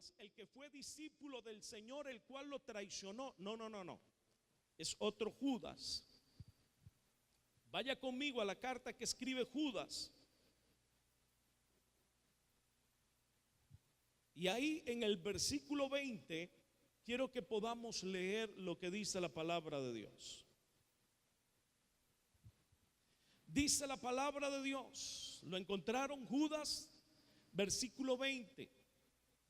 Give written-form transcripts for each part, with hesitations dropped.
Judas, el que fue discípulo del Señor, el cual lo traicionó. No. Es otro Judas. Vaya conmigo a la carta que escribe Judas. Y ahí en el versículo 20 quiero que podamos leer lo que dice la palabra de Dios. Dice la palabra de Dios, lo encontraron, Judas, versículo 20.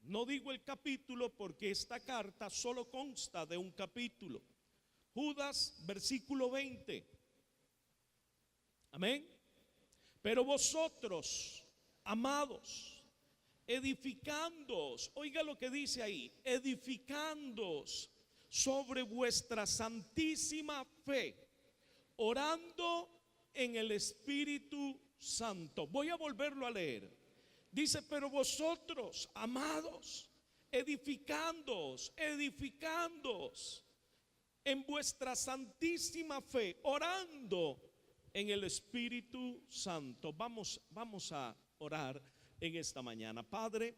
No digo el capítulo porque esta carta solo consta de un capítulo. Judas, versículo 20. Amén. Pero vosotros, amados, edificándoos, oiga lo que dice ahí, edificándoos sobre vuestra santísima fe, orando en el Espíritu Santo. Voy a volverlo a leer. Dice, pero vosotros, amados, edificándoos en vuestra santísima fe, orando en el Espíritu Santo. Vamos a orar en esta mañana. Padre,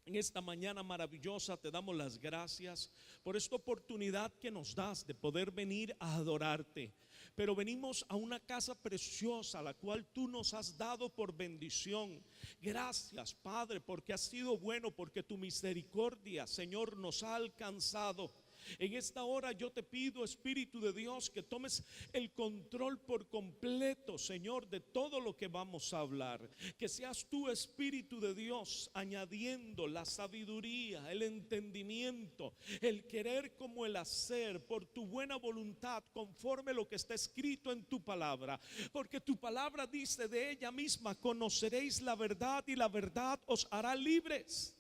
en esta mañana maravillosa te damos las gracias por esta oportunidad que nos das de poder venir a adorarte. Pero venimos a una casa preciosa, la cual tú nos has dado por bendición. Gracias, Padre, porque has sido bueno, porque tu misericordia, Señor, nos ha alcanzado. En esta hora yo te pido, Espíritu de Dios, que tomes el control por completo, Señor, de todo lo que vamos a hablar. Que seas tú, Espíritu de Dios, añadiendo la sabiduría, el entendimiento, el querer como el hacer, por tu buena voluntad, conforme lo que está escrito en tu palabra. Porque tu palabra dice de ella misma, conoceréis la verdad y la verdad os hará libres.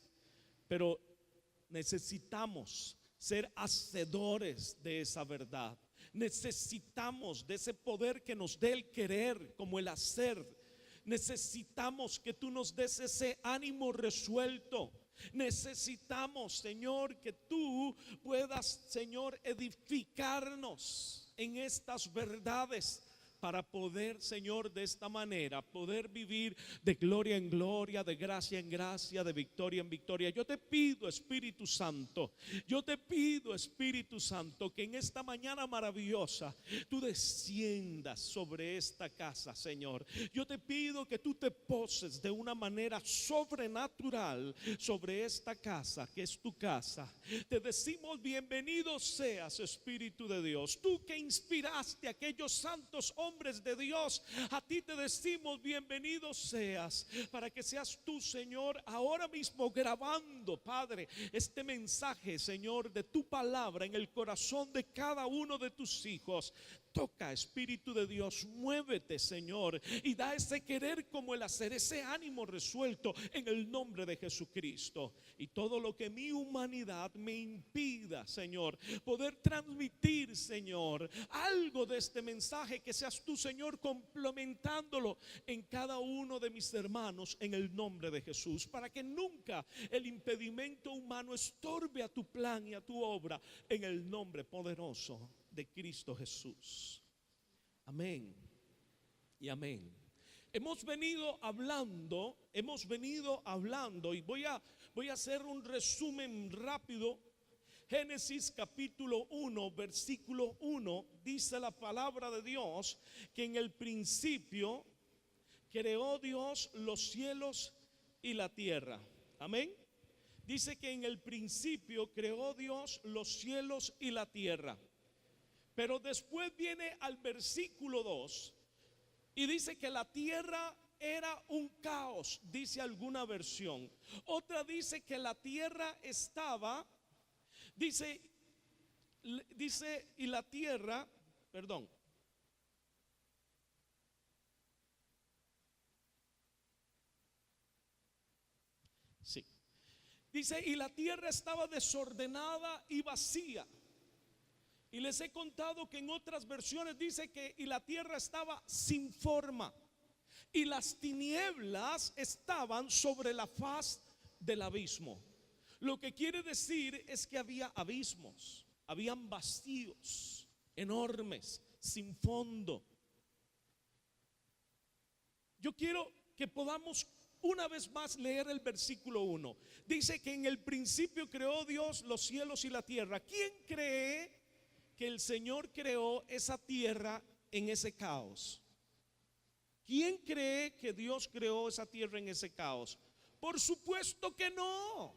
Pero necesitamos ser hacedores de esa verdad. Necesitamos de ese poder que nos dé el querer como el hacer. Necesitamos que tú nos des ese ánimo resuelto. Necesitamos, Señor, que tú puedas, Señor, edificarnos en estas verdades, para poder, Señor, de esta manera poder vivir de gloria en gloria, de gracia en gracia, de victoria en victoria. Yo te pido, Espíritu Santo, que en esta mañana maravillosa tú desciendas sobre esta casa, Señor. Yo te pido que tú te poses de una manera sobrenatural sobre esta casa, que es tu casa. Te decimos bienvenido seas, Espíritu de Dios. Tú que inspiraste a aquellos santos hombres de Dios, a ti te decimos bienvenido seas, para que seas tú, Señor, ahora mismo grabando, Padre, este mensaje, Señor, de tu palabra en el corazón de cada uno de tus hijos. Toca, Espíritu de Dios, muévete, Señor, y da ese querer como el hacer, ese ánimo resuelto en el nombre de Jesucristo. Y todo lo que mi humanidad me impida, Señor, poder transmitir, Señor, algo de este mensaje, que seas tú, Señor, complementándolo en cada uno de mis hermanos en el nombre de Jesús, para que nunca el impedimento humano estorbe a tu plan y a tu obra, en el nombre poderoso de Cristo Jesús. Amén y amén. Hemos venido hablando y voy a hacer un resumen rápido. Génesis capítulo 1, versículo 1, dice la palabra de Dios que en el principio creó Dios los cielos y la tierra. Amén. Dice que en el principio creó Dios los cielos y la tierra. Pero después viene al versículo 2 y dice que la tierra era un caos, dice alguna versión. Otra dice que la tierra estaba, dice y la tierra, perdón. Sí. Dice, y la tierra estaba desordenada y vacía. Y les he contado que en otras versiones dice que y la tierra estaba sin forma, y las tinieblas estaban sobre la faz del abismo. Lo que quiere decir es que había abismos, habían vacíos enormes, sin fondo. Yo quiero que podamos una vez más leer el versículo 1. Dice que en el principio creó Dios los cielos y la tierra. ¿Quién cree que el Señor creó esa tierra en ese caos? ¿Quién cree que Dios creó esa tierra en ese caos? Por supuesto que no.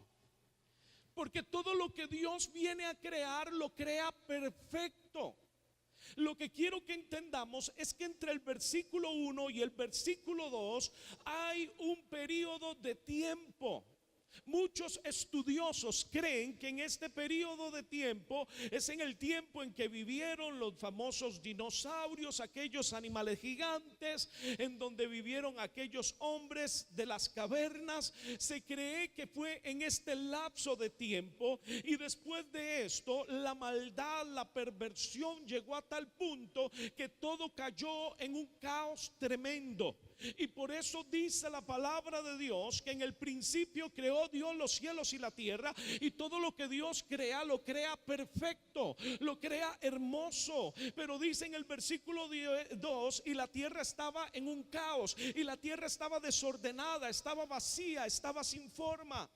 Porque todo lo que Dios viene a crear, lo crea perfecto. Lo que quiero que entendamos es que entre el versículo 1 y el versículo 2 hay un periodo de tiempo. Muchos estudiosos creen que en este periodo de tiempo es en el tiempo en que vivieron los famosos dinosaurios, aquellos animales gigantes, en donde vivieron aquellos hombres de las cavernas. Se cree que fue en este lapso de tiempo, y después de esto la maldad, la perversión llegó a tal punto que todo cayó en un caos tremendo. Y por eso dice la palabra de Dios que en el principio creó Dios los cielos y la tierra, y todo lo que Dios crea lo crea perfecto, lo crea hermoso. Pero dice en el versículo 2, y la tierra estaba en un caos, y la tierra estaba desordenada, estaba vacía, estaba sin forma.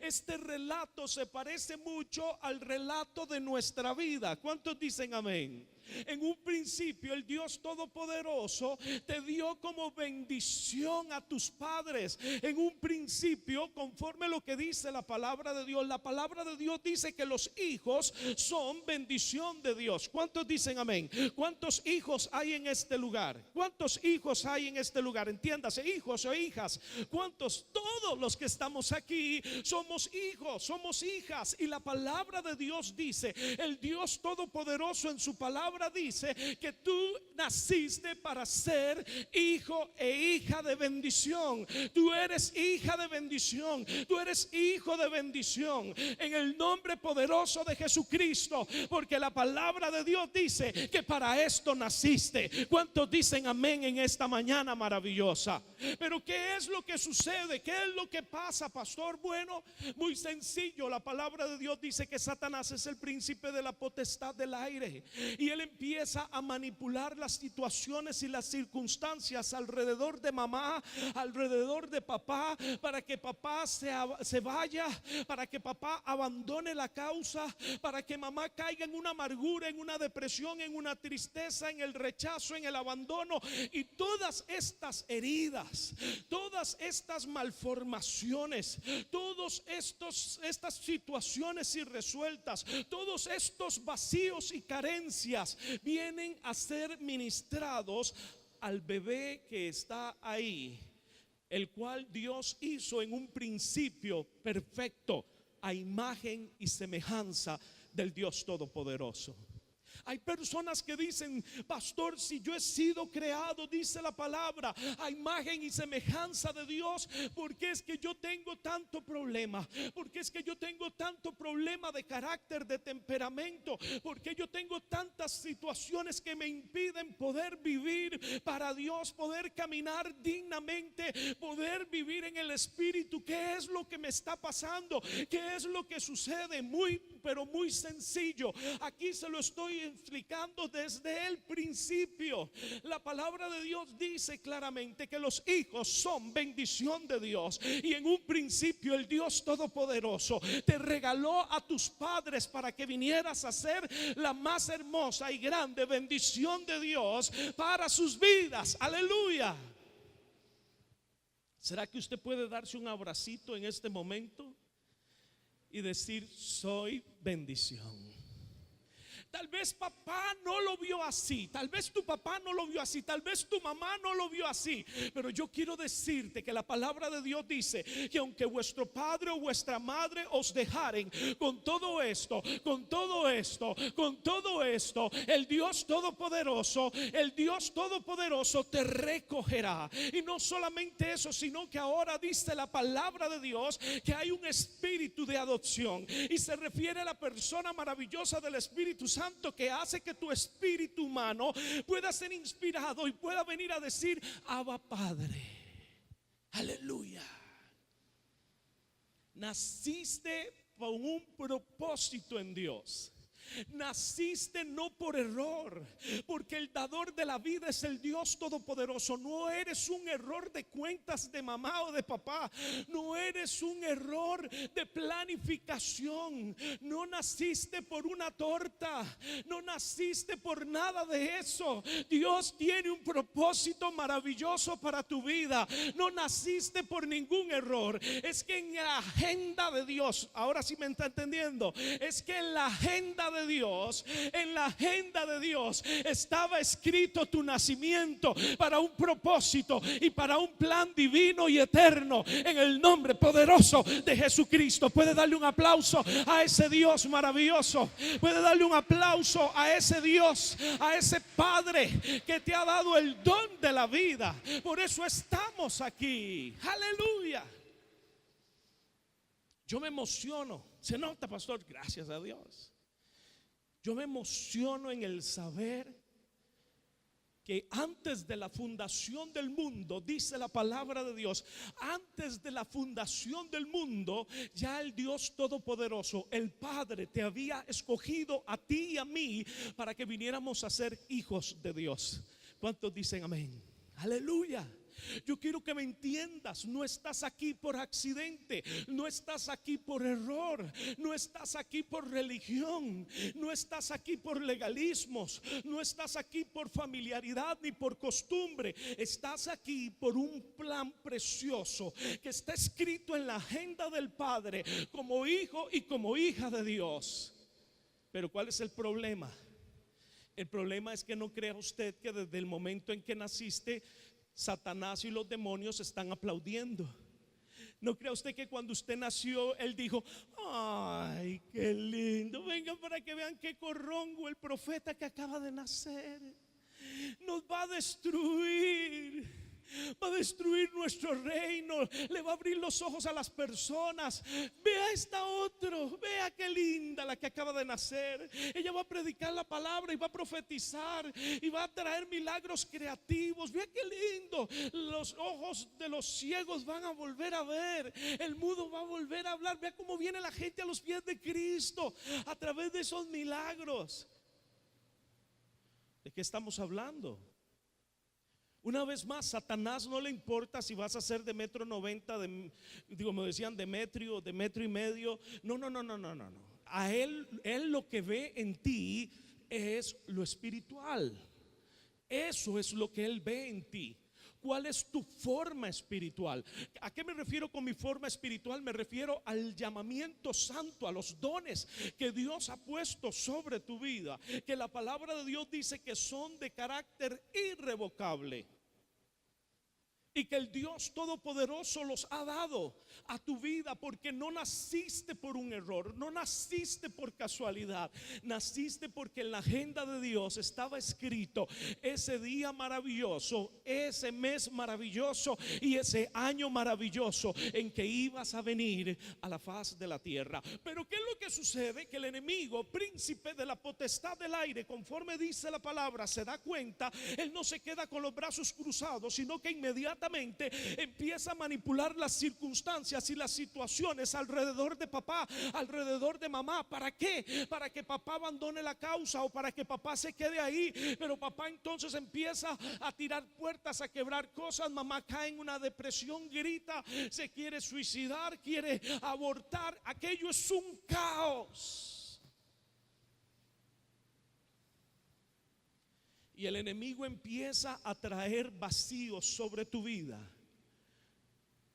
Este relato se parece mucho al relato de nuestra vida. ¿Cuántos dicen amén? En un principio el Dios Todopoderoso te dio como bendición a tus padres. En un principio, conforme lo que dice la palabra de Dios, la palabra de Dios dice que los hijos son bendición de Dios. ¿Cuántos dicen amén? ¿Cuántos hijos hay en este lugar? ¿Cuántos hijos hay en este lugar? Entiéndase, hijos o hijas. ¿Cuántos? Todos los que estamos aquí somos hijos, somos hijas. Y la palabra de Dios dice, el Dios Todopoderoso en su palabra dice que tú naciste para ser hijo e hija de bendición. Tú eres hija de bendición, tú eres hijo de bendición en el nombre poderoso de Jesucristo, porque la palabra de Dios dice que para esto naciste. ¿Cuántos dicen amén en esta mañana maravillosa? Pero ¿qué es lo que sucede? ¿Qué es lo que pasa, pastor? Bueno, muy sencillo. La palabra de Dios dice que Satanás es el príncipe de la potestad del aire, y él empieza a manipular las situaciones y las circunstancias alrededor de mamá, alrededor de papá, para que papá se vaya, para que papá abandone la causa, para que mamá caiga en una amargura, en una depresión, en una tristeza, en el rechazo, en el abandono. Y todas estas heridas, todas estas malformaciones, estas situaciones irresueltas, todos estos vacíos y carencias vienen a ser ministrados al bebé que está ahí, el cual Dios hizo en un principio perfecto, a imagen y semejanza del Dios Todopoderoso. Hay personas que dicen, pastor, si yo he sido creado, dice la palabra, a imagen y semejanza de Dios, ¿por qué es que yo tengo tanto problema? ¿Por qué es que yo tengo tanto problema de carácter, de temperamento? ¿Por qué yo tengo tantas situaciones que me impiden poder vivir para Dios, poder caminar dignamente, poder vivir en el Espíritu? ¿Qué es lo que me está pasando? ¿Qué es lo que sucede? Pero muy sencillo. Aquí se lo estoy explicando desde el principio. La palabra de Dios dice claramente que los hijos son bendición de Dios, y en un principio el Dios Todopoderoso te regaló a tus padres para que vinieras a ser la más hermosa y grande bendición de Dios para sus vidas. Aleluya. ¿Será que usted puede darse un abracito en este momento y decir, soy bendición? Tal vez papá no lo vio así, tal vez tu papá no lo vio así, tal vez tu mamá no lo vio así, pero yo quiero decirte que la palabra de Dios dice que aunque vuestro padre o vuestra madre os dejaren, con todo esto, el Dios Todopoderoso te recogerá. Y no solamente eso, sino que ahora dice la palabra de Dios que hay un espíritu de adopción, y se refiere a la persona maravillosa del Espíritu Santo, que hace que tu espíritu humano pueda ser inspirado y pueda venir a decir, Abba Padre. Aleluya. Naciste con un propósito en Dios. Naciste no por error, porque el dador de la vida es el Dios Todopoderoso. No eres un error de cuentas de mamá o de papá. No eres un error de planificación. No naciste por una torta. No naciste por nada de eso. Dios tiene un propósito maravilloso para tu vida. No naciste por ningún error. Es que en la agenda de Dios, ahora sí me está entendiendo, es que en la agenda de Dios, en la agenda de Dios estaba escrito tu nacimiento para un propósito y para un plan divino y eterno, en el nombre poderoso de Jesucristo. Puede darle un aplauso a ese Dios maravilloso. Puede darle un aplauso a ese Dios, a ese Padre que te ha dado el don de la vida. Por eso estamos aquí. Aleluya. Yo me emociono. Se nota, pastor, gracias a Dios. Yo me emociono en el saber que antes de la fundación del mundo, dice la palabra de Dios, antes de la fundación del mundo, ya el Dios Todopoderoso, el Padre, te había escogido a ti y a mí para que viniéramos a ser hijos de Dios. ¿Cuántos dicen amén? Aleluya. Yo quiero que me entiendas. No estás aquí por accidente. No estás aquí por error. No estás aquí por religión. No estás aquí por legalismos. No estás aquí por familiaridad ni por costumbre. Estás aquí por un plan precioso que está escrito en la agenda del Padre como hijo y como hija de Dios. Pero ¿cuál es el problema? El problema es que no crea usted que desde el momento en que naciste, Satanás y los demonios están aplaudiendo. No crea usted que cuando usted nació, él dijo: ay, qué lindo, vengan para que vean qué corrongo el profeta que acaba de nacer. Nos va a destruir. Va a destruir nuestro reino. Le va a abrir los ojos a las personas. Vea esta otra. Vea qué linda la que acaba de nacer. Ella va a predicar la palabra y va a profetizar y va a traer milagros creativos. Vea qué lindo. Los ojos de los ciegos van a volver a ver. El mudo va a volver a hablar. Vea cómo viene la gente a los pies de Cristo a través de esos milagros. ¿De qué estamos hablando? Una vez más, Satanás no le importa si vas a ser de 1,90 m, me decían de metro y medio. No. A él lo que ve en ti es lo espiritual. Eso es lo que él ve en ti. ¿Cuál es tu forma espiritual? ¿A qué me refiero con mi forma espiritual? Me refiero al llamamiento santo, a los dones que Dios ha puesto sobre tu vida, que la palabra de Dios dice que son de carácter irrevocable y que el Dios Todopoderoso los ha dado a tu vida, porque no naciste por un error, no naciste por casualidad, naciste porque en la agenda de Dios estaba escrito ese día maravilloso, ese mes maravilloso y ese año maravilloso en que ibas a venir a la faz de la tierra. Pero ¿qué es lo que sucede? Que el enemigo, príncipe de la potestad del aire, conforme dice la palabra, se da cuenta. Él no se queda con los brazos cruzados, sino que inmediatamente empieza a manipular las circunstancias y las situaciones alrededor de papá, alrededor de mamá. ¿Para qué? Para que papá abandone la causa o para que papá se quede ahí. Pero papá entonces empieza a tirar puertas, a quebrar cosas. Mamá cae en una depresión, grita, se quiere suicidar, quiere abortar. Aquello es un caos. Y el enemigo empieza a traer vacíos sobre tu vida,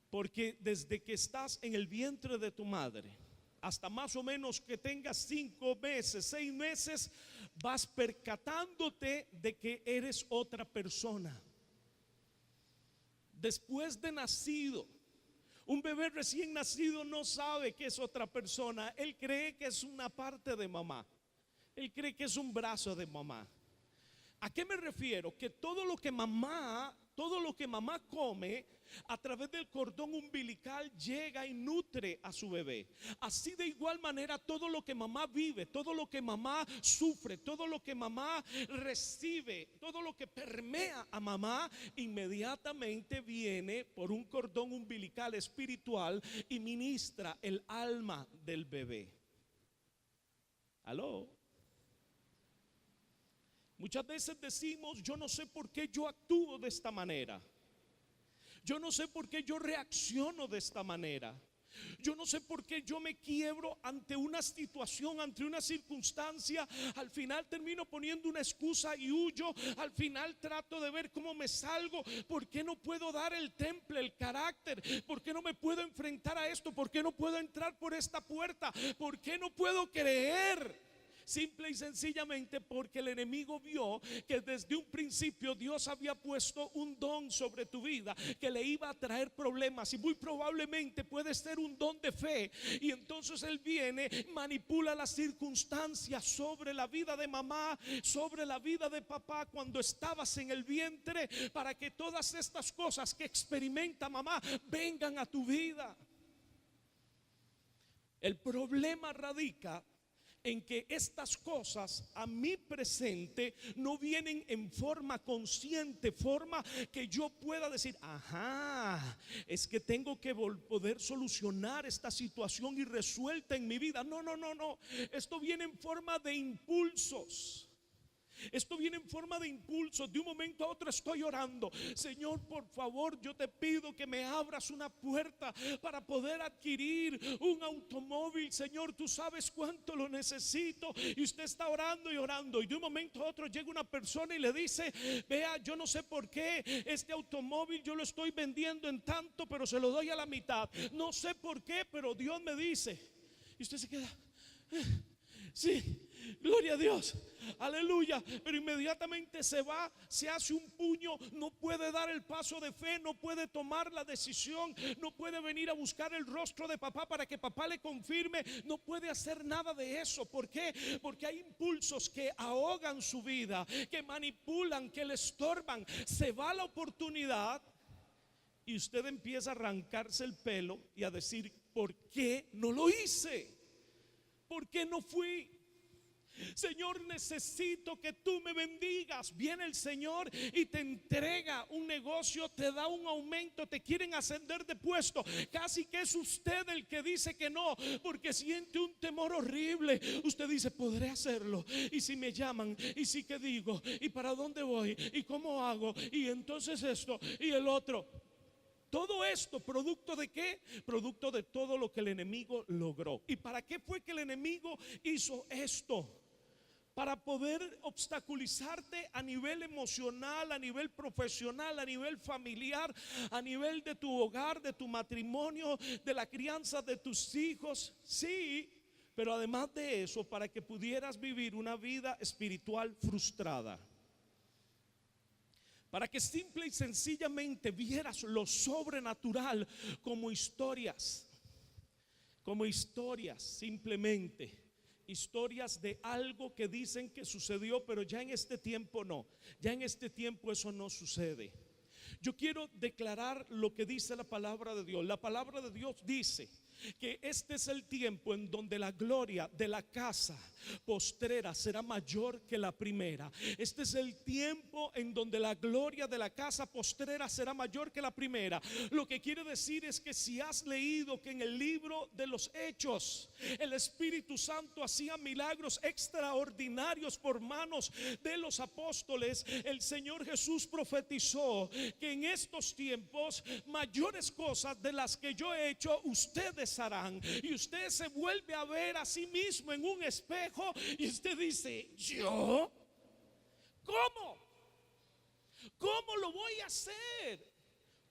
porque desde que estás en el vientre de tu madre hasta más o menos que tengas 5 meses, 6 meses, vas percatándote de que eres otra persona. Después de nacido, un bebé recién nacido no sabe que es otra persona. Él cree que es una parte de mamá. Él cree que es un brazo de mamá. ¿A qué me refiero? Que todo lo que mamá come a través del cordón umbilical llega y nutre a su bebé. Así de igual manera todo lo que mamá vive, todo lo que mamá sufre, todo lo que mamá recibe, todo lo que permea a mamá, inmediatamente viene por un cordón umbilical espiritual y ministra el alma del bebé. ¿Aló? Muchas veces decimos, yo no sé por qué yo actúo de esta manera. Yo no sé por qué yo reacciono de esta manera. Yo no sé por qué yo me quiebro ante una situación, ante una circunstancia. Al final termino poniendo una excusa y huyo. Al final trato de ver cómo me salgo. ¿Por qué no puedo dar el temple, el carácter? ¿Por qué no me puedo enfrentar a esto? ¿Por qué no puedo entrar por esta puerta? ¿Por qué no puedo creer? Simple y sencillamente porque el enemigo vio que desde un principio Dios había puesto un don sobre tu vida que le iba a traer problemas, y muy probablemente puede ser un don de fe. Y entonces él viene, manipula las circunstancias sobre la vida de mamá, sobre la vida de papá cuando estabas en el vientre, para que todas estas cosas que experimenta mamá vengan a tu vida. El problema radica en que estas cosas a mi presente no vienen en forma consciente, forma que yo pueda decir, ajá, es que tengo que poder solucionar esta situación y resuelta en mi vida. No, no, no, no. Esto viene en forma de impulsos. Esto viene en forma de impulsos. De un momento a otro estoy orando: Señor, por favor, yo te pido que me abras una puerta para poder adquirir un automóvil. Señor, tú sabes cuánto lo necesito. Y usted está orando y orando, y de un momento a otro llega una persona y le dice: vea, yo no sé por qué este automóvil yo lo estoy vendiendo en tanto, pero se lo doy a la mitad. No sé por qué, pero Dios me dice. Y usted se queda, sí, gloria a Dios, aleluya. Pero inmediatamente se va, se hace un puño, no puede dar el paso de fe, no puede tomar la decisión, no puede venir a buscar el rostro de papá para que papá le confirme, no puede hacer nada de eso. ¿Por qué? Porque hay impulsos que ahogan su vida, que manipulan, que le estorban. Se va la oportunidad y usted empieza a arrancarse el pelo y a decir: ¿por qué no lo hice? ¿Por qué no fui? Señor, necesito que tú me bendigas. Viene el Señor y te entrega un negocio, te da un aumento, te quieren ascender de puesto. Casi que es usted el que dice que no, porque siente un temor horrible. Usted dice: podré hacerlo, y si me llaman, y si que digo, y para dónde voy, y cómo hago, y entonces esto y el otro. Todo esto, ¿producto de qué? Producto de todo lo que el enemigo logró. ¿Y para qué fue que el enemigo hizo esto? Para poder obstaculizarte a nivel emocional, a nivel profesional, a nivel familiar, a nivel de tu hogar, de tu matrimonio, de la crianza de tus hijos. Sí, pero además de eso, para que pudieras vivir una vida espiritual frustrada. Para que simple y sencillamente vieras lo sobrenatural como historias simplemente. Historias de algo que dicen que sucedió, pero ya en este tiempo no. Ya en este tiempo eso no sucede. Yo quiero declarar lo que dice la palabra de Dios. La palabra de Dios dice que este es el tiempo en donde la gloria de la casa postrera será mayor que la primera. Este es el tiempo en donde la gloria de la casa postrera será mayor que la primera. Lo que quiere decir es que si has leído que en el libro de los Hechos el Espíritu Santo hacía milagros extraordinarios por manos de los apóstoles, el Señor Jesús profetizó que en estos tiempos mayores cosas de las que yo he hecho ustedes harán. Y usted se vuelve a ver a sí mismo en un espejo y usted dice: ¿yo? ¿Cómo? ¿Cómo lo voy a hacer?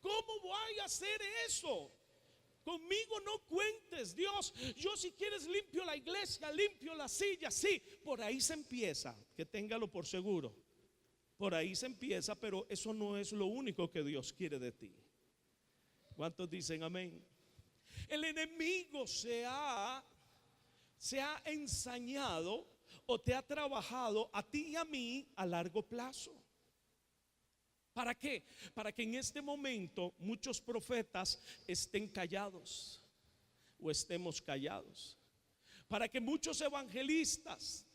¿Cómo voy a hacer eso? Conmigo no cuentes, Dios. Yo, si quieres, limpio la iglesia, limpio la silla. Sí, por ahí se empieza, que téngalo por seguro. Por ahí se empieza, pero eso no es lo único que Dios quiere de ti. ¿Cuántos dicen amén? El enemigo se ha ensañado o te ha trabajado a ti y a mí a largo plazo. ¿Para qué? Para que en este momento muchos profetas estén callados o estemos callados. Para que muchos evangelistas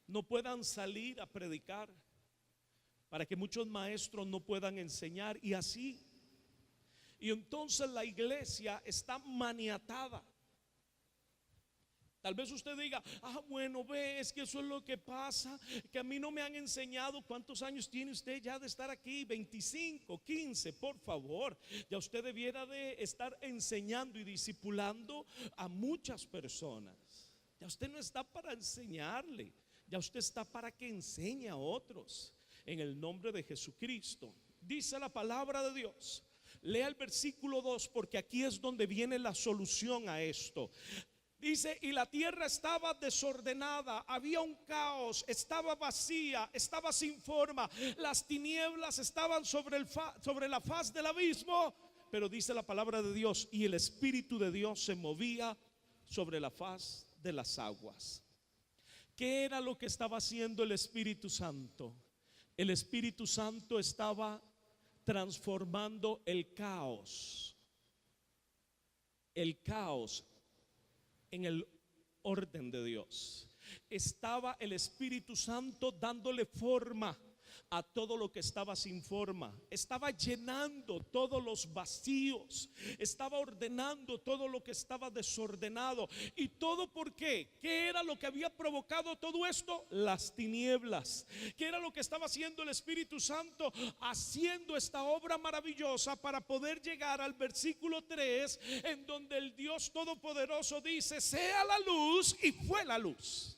no puedan salir a predicar. Para que muchos maestros no puedan enseñar, y así. Y entonces la iglesia está maniatada. Tal vez usted diga, bueno, ve, es que eso es lo que pasa, que a mí no me han enseñado. ¿Cuántos años tiene usted ya de estar aquí? 25, 15, por favor. Ya usted debiera de estar enseñando y discipulando a muchas personas. Ya usted no está para enseñarle, ya usted está para que enseñe a otros. En el nombre de Jesucristo. Dice la palabra de Dios. Lea el versículo 2, porque aquí es donde viene la solución a esto. Dice, y la tierra estaba desordenada, había un caos, estaba vacía, estaba sin forma, las tinieblas estaban sobre la faz del abismo. Pero dice la palabra de Dios, y el Espíritu de Dios se movía sobre la faz de las aguas. ¿Qué era lo que estaba haciendo el Espíritu Santo? El Espíritu Santo estaba transformando el caos en el orden de Dios. Estaba el Espíritu Santo dándole forma a todo lo que estaba sin forma. Estaba llenando todos los vacíos. Estaba ordenando todo lo que estaba desordenado. ¿Y todo por qué? ¿Qué era lo que había provocado todo esto? Las tinieblas. ¿Qué era lo que estaba haciendo el Espíritu Santo? Haciendo esta obra maravillosa para poder llegar al versículo 3, en donde el Dios Todopoderoso dice, sea la luz, y fue la luz.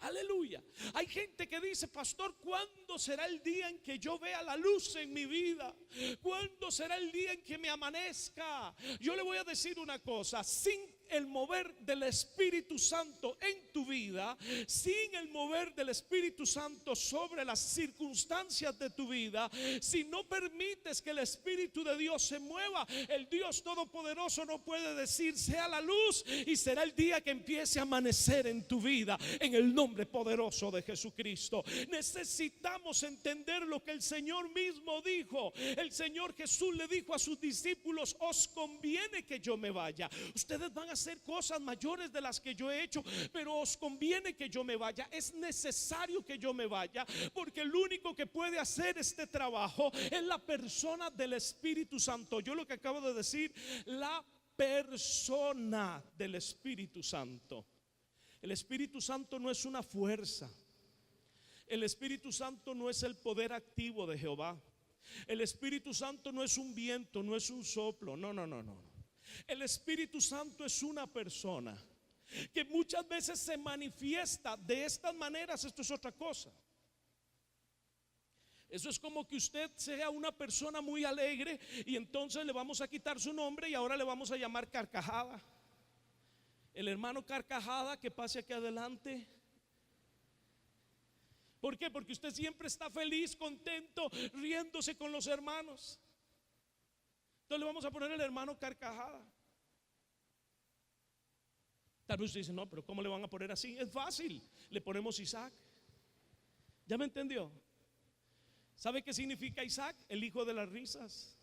Aleluya. Hay gente que dice, pastor, ¿cuándo será el día en que yo vea la luz en mi vida? ¿Cuándo será el día en que me amanezca? Yo le voy a decir una cosa: sin el mover del Espíritu Santo en tu vida, sin el mover del Espíritu Santo sobre las circunstancias de tu vida, si no permites que el Espíritu de Dios se mueva, el Dios Todopoderoso no puede decir sea la luz y será el día que empiece a amanecer en tu vida, en el nombre poderoso de Jesucristo. Necesitamos entender lo que el Señor mismo dijo. El Señor Jesús le dijo a sus discípulos: os conviene que yo me vaya. Ustedes van a hacer cosas mayores de las que yo he hecho, pero os conviene que yo me vaya. Es necesario que yo me vaya, porque el único que puede hacer este trabajo es la persona del Espíritu Santo. Yo lo que acabo de decir, la persona del Espíritu Santo. El Espíritu Santo no es una fuerza. El Espíritu Santo no es el poder activo de Jehová. El Espíritu Santo no es un viento, no es un soplo. No. El Espíritu Santo es una persona que muchas veces se manifiesta de estas maneras. Esto es otra cosa. Eso es como que usted sea una persona muy alegre y entonces le vamos a quitar su nombre y ahora le vamos a llamar Carcajada. El hermano Carcajada, que pase aquí adelante. ¿Por qué? Porque usted siempre está feliz, contento, riéndose con los hermanos. Entonces le vamos a poner el hermano Carcajada. Tal vez usted dice, no, pero ¿cómo le van a poner así? Es fácil, le ponemos Isaac. ¿Ya me entendió? ¿Sabe qué significa Isaac? El hijo de las risas.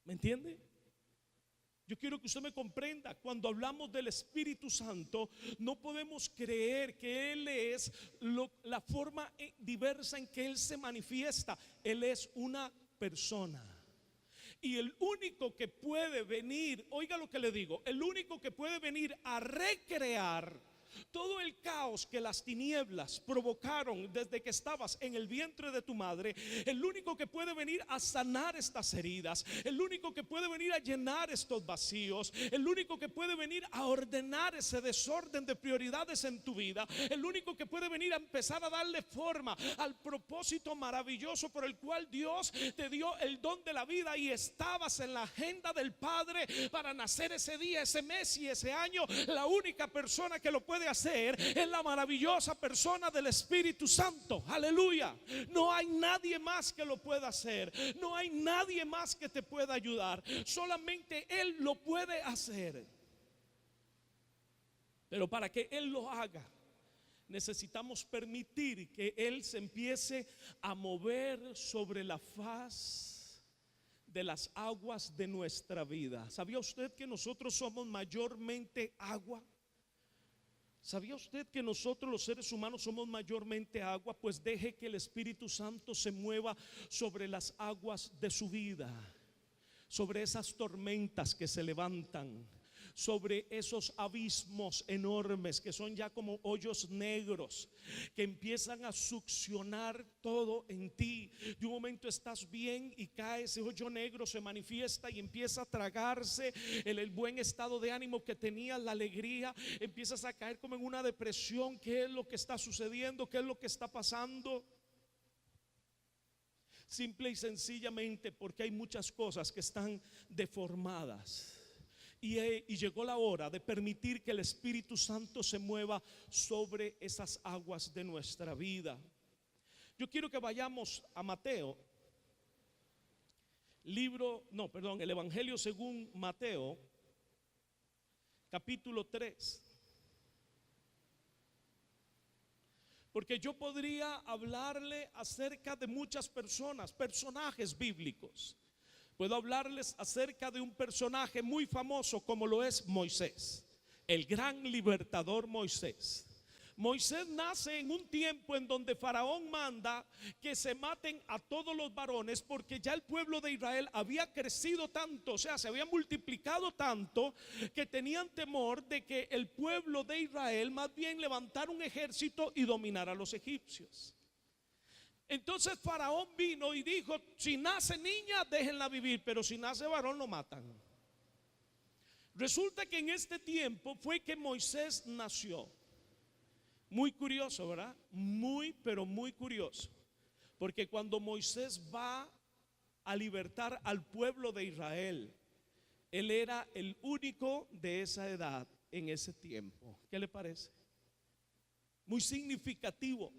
¿Me entiende? Yo quiero que usted me comprenda. Cuando hablamos del Espíritu Santo, no podemos creer que Él es la forma diversa en que Él se manifiesta. Él es una persona. Y el único que puede venir, oiga lo que le digo, el único que puede venir a recrear todo el caos que las tinieblas provocaron desde que estabas en el vientre de tu madre, el único que puede venir a sanar estas heridas, el único que puede venir a llenar estos vacíos, el único que puede venir a ordenar ese desorden de prioridades en tu vida, el único que puede venir a empezar a darle forma al propósito maravilloso por el cual Dios te dio el don de la vida y estabas en la agenda del Padre para nacer ese día, ese mes y ese año. La única persona que lo puede hacer es la maravillosa persona del Espíritu Santo. Aleluya. No hay nadie más que lo pueda hacer. No hay nadie más que te pueda ayudar. Solamente Él lo puede hacer. Pero para que Él lo haga, necesitamos permitir que Él se empiece a mover sobre la faz de las aguas de nuestra vida. ¿Sabía usted que nosotros somos mayormente agua? ¿Sabía usted que nosotros los seres humanos somos mayormente agua? Pues deje que el Espíritu Santo se mueva sobre las aguas de su vida, sobre esas tormentas que se levantan, sobre esos abismos enormes que son ya como hoyos negros que empiezan a succionar todo en ti. De un momento estás bien y cae ese hoyo negro, se manifiesta y empieza a tragarse el buen estado de ánimo que tenías, la alegría. Empiezas a caer como en una depresión. ¿Qué es lo que está sucediendo? ¿Qué es lo que está pasando? Simple y sencillamente porque hay muchas cosas que están deformadas. Y llegó la hora de permitir que el Espíritu Santo se mueva sobre esas aguas de nuestra vida. Yo quiero que vayamos a Mateo, el Evangelio según Mateo, capítulo 3. Porque yo podría hablarle acerca de muchas personas, personajes bíblicos. Puedo hablarles acerca de un personaje muy famoso como lo es Moisés, el gran libertador Moisés. Moisés nace en un tiempo en donde Faraón manda que se maten a todos los varones, porque ya el pueblo de Israel había crecido tanto, o sea, se había multiplicado tanto, que tenían temor de que el pueblo de Israel más bien levantara un ejército y dominara a los egipcios. Entonces Faraón vino y dijo: si nace niña, déjenla vivir, pero si nace varón, lo matan. Resulta que en este tiempo fue que Moisés nació. Muy curioso, ¿verdad? Muy, pero muy curioso. Porque cuando Moisés va a libertar al pueblo de Israel, él era el único de esa edad en ese tiempo. ¿Qué le parece? Muy significativo.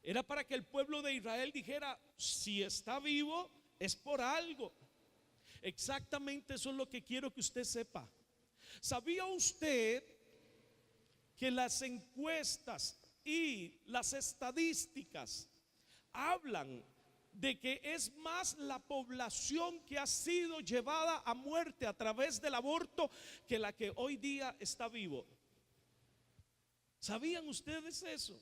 Era para que el pueblo de Israel dijera: si está vivo es por algo. Exactamente eso es lo que quiero que usted sepa. ¿Sabía usted que las encuestas y las estadísticas hablan de que es más la población que ha sido llevada a muerte a través del aborto que la que hoy día está vivo? ¿Sabían ustedes eso?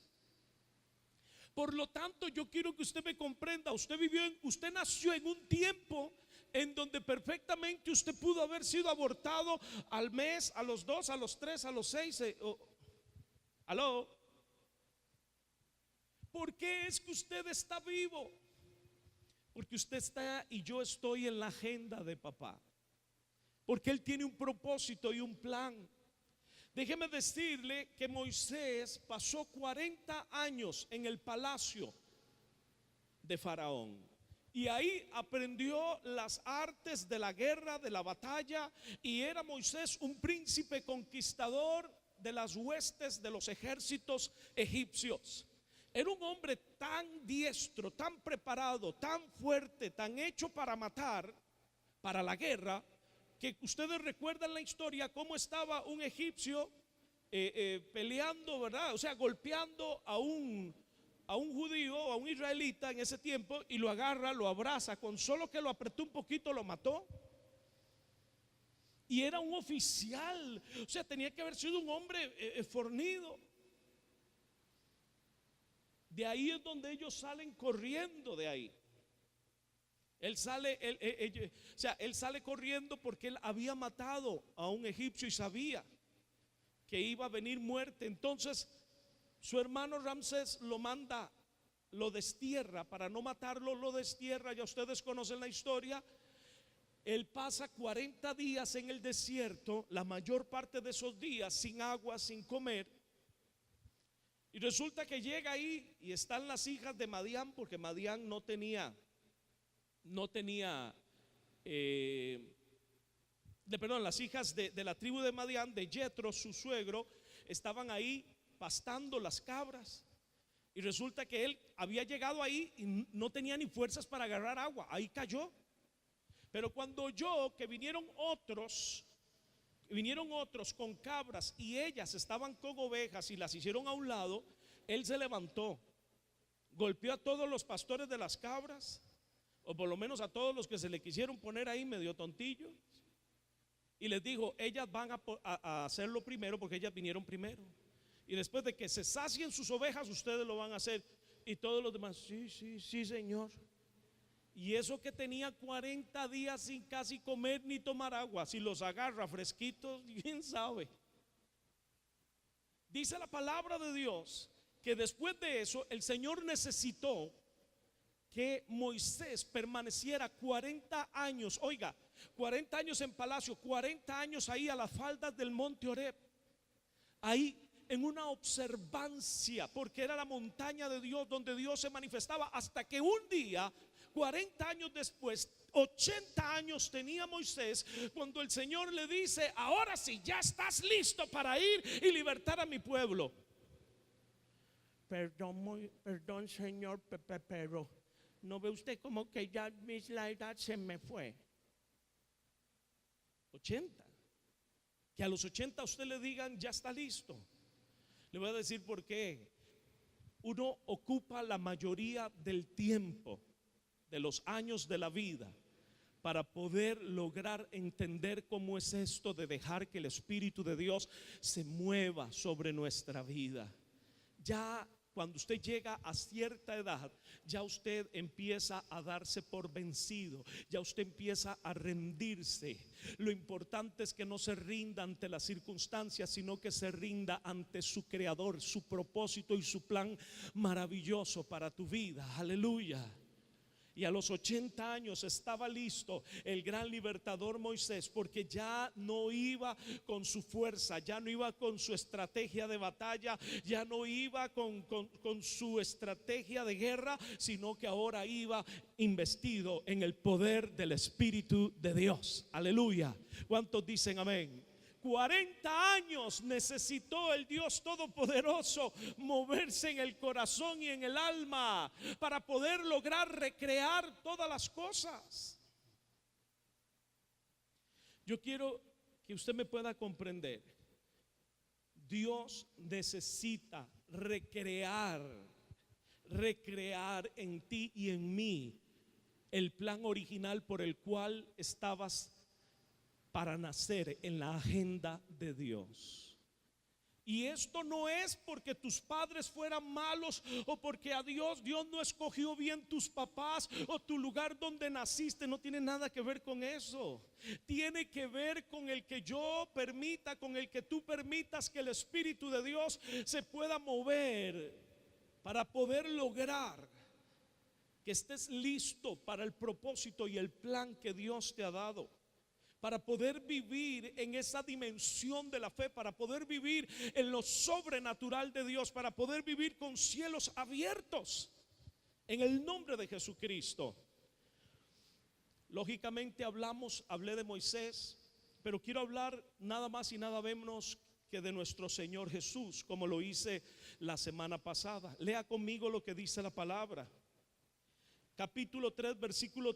Por lo tanto, yo quiero que usted me comprenda. Usted nació en un tiempo en donde perfectamente usted pudo haber sido abortado al mes, a los 2, a los 3, a los 6. ¿Aló? ¿Por qué es que usted está vivo? Porque usted está y yo estoy en la agenda de papá. Porque él tiene un propósito y un plan. Déjeme decirle que Moisés pasó 40 años en el palacio de Faraón. Y ahí aprendió las artes de la guerra, de la batalla. Y era Moisés un príncipe conquistador de las huestes de los ejércitos egipcios. Era un hombre tan diestro, tan preparado, tan fuerte, tan hecho para matar, para la guerra, que ustedes recuerdan la historia cómo estaba un egipcio peleando, ¿verdad? O sea, golpeando a un judío, a un israelita en ese tiempo, y lo agarra, lo abraza, con solo que lo apretó un poquito lo mató. Y era un oficial, o sea, tenía que haber sido un hombre fornido. De ahí es donde ellos salen corriendo de ahí. Él sale corriendo porque él había matado a un egipcio y sabía que iba a venir muerte. Entonces su hermano Ramsés lo manda, lo destierra. Para no matarlo, lo destierra. Ya ustedes conocen la historia. Él pasa 40 días en el desierto, la mayor parte de esos días sin agua, sin comer. Y resulta que llega ahí y están las hijas de Madián, porque Madián no tenía las hijas de la tribu de Madián, de Jetro, su suegro, estaban ahí pastando las cabras. Y resulta que él había llegado ahí y no tenía ni fuerzas para agarrar agua, ahí cayó. Pero cuando oyó que vinieron otros con cabras y ellas estaban con ovejas y las hicieron a un lado, él se levantó, golpeó a todos los pastores de las cabras, o por lo menos a todos los que se le quisieron poner ahí medio tontillos, y les dijo: ellas van a hacerlo primero porque ellas vinieron primero, y después de que se sacien sus ovejas ustedes lo van a hacer. Y todos los demás: sí, sí, sí, señor. Y eso que tenía 40 días sin casi comer ni tomar agua, si los agarra fresquitos, quién sabe. Dice la palabra de Dios que después de eso el Señor necesitó que Moisés permaneciera 40 años, oiga, 40 años en palacio, 40 años ahí a las faldas del monte Horeb, ahí en una observancia, porque era la montaña de Dios donde Dios se manifestaba, hasta que un día, 40 años después, 80 años tenía Moisés, cuando el Señor le dice: ahora sí, ya estás listo para ir y libertar a mi pueblo. Perdón, Señor, pero ¿no ve usted como que ya la edad se me fue? 80. Que a los 80 a usted le digan ya está listo. Le voy a decir por qué. Uno ocupa la mayoría del tiempo, de los años de la vida, para poder lograr entender cómo es esto de dejar que el Espíritu de Dios se mueva sobre nuestra vida. Ya cuando usted llega a cierta edad, ya usted empieza a darse por vencido, ya usted empieza a rendirse. Lo importante es que no se rinda ante las circunstancias, sino que se rinda ante su Creador, su propósito y su plan maravilloso para tu vida. Aleluya. Y a los 80 años estaba listo el gran libertador Moisés, porque ya no iba con su fuerza, ya no iba con su estrategia de batalla, ya no iba con su estrategia de guerra, sino que ahora iba investido en el poder del Espíritu de Dios. Aleluya. ¿Cuántos dicen amén? 40 años necesitó el Dios Todopoderoso moverse en el corazón y en el alma para poder lograr recrear todas las cosas. Yo quiero que usted me pueda comprender. Dios necesita recrear en ti y en mí el plan original por el cual estabas para nacer en la agenda de Dios. Y esto no es porque tus padres fueran malos, o porque a Dios no escogió bien tus papás o tu lugar donde naciste. No tiene nada que ver con eso. Tiene que ver con el que yo permita, con el que tú permitas que el Espíritu de Dios se pueda mover para poder lograr que estés listo para el propósito y el plan que Dios te ha dado, para poder vivir en esa dimensión de la fe, para poder vivir en lo sobrenatural de Dios, para poder vivir con cielos abiertos en el nombre de Jesucristo. Lógicamente hablé de Moisés, pero quiero hablar nada más y nada menos que de nuestro Señor Jesús, como lo hice la semana pasada. Lea conmigo lo que dice la palabra. Capítulo 3, versículo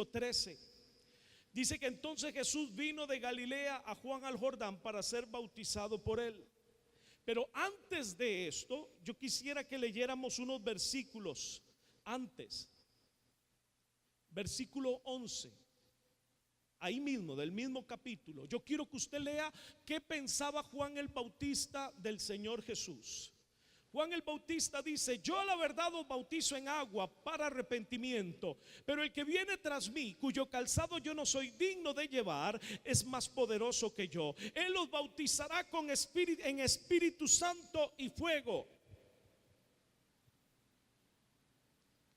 13. Dice que entonces Jesús vino de Galilea a Juan al Jordán para ser bautizado por él. Pero antes de esto, yo quisiera que leyéramos unos versículos antes. Versículo 11. Ahí mismo, del mismo capítulo. Yo quiero que usted lea qué pensaba Juan el Bautista del Señor Jesús. Juan el Bautista dice: yo a la verdad os bautizo en agua para arrepentimiento, pero el que viene tras mí, cuyo calzado yo no soy digno de llevar, es más poderoso que yo. Él os bautizará en Espíritu Santo y fuego.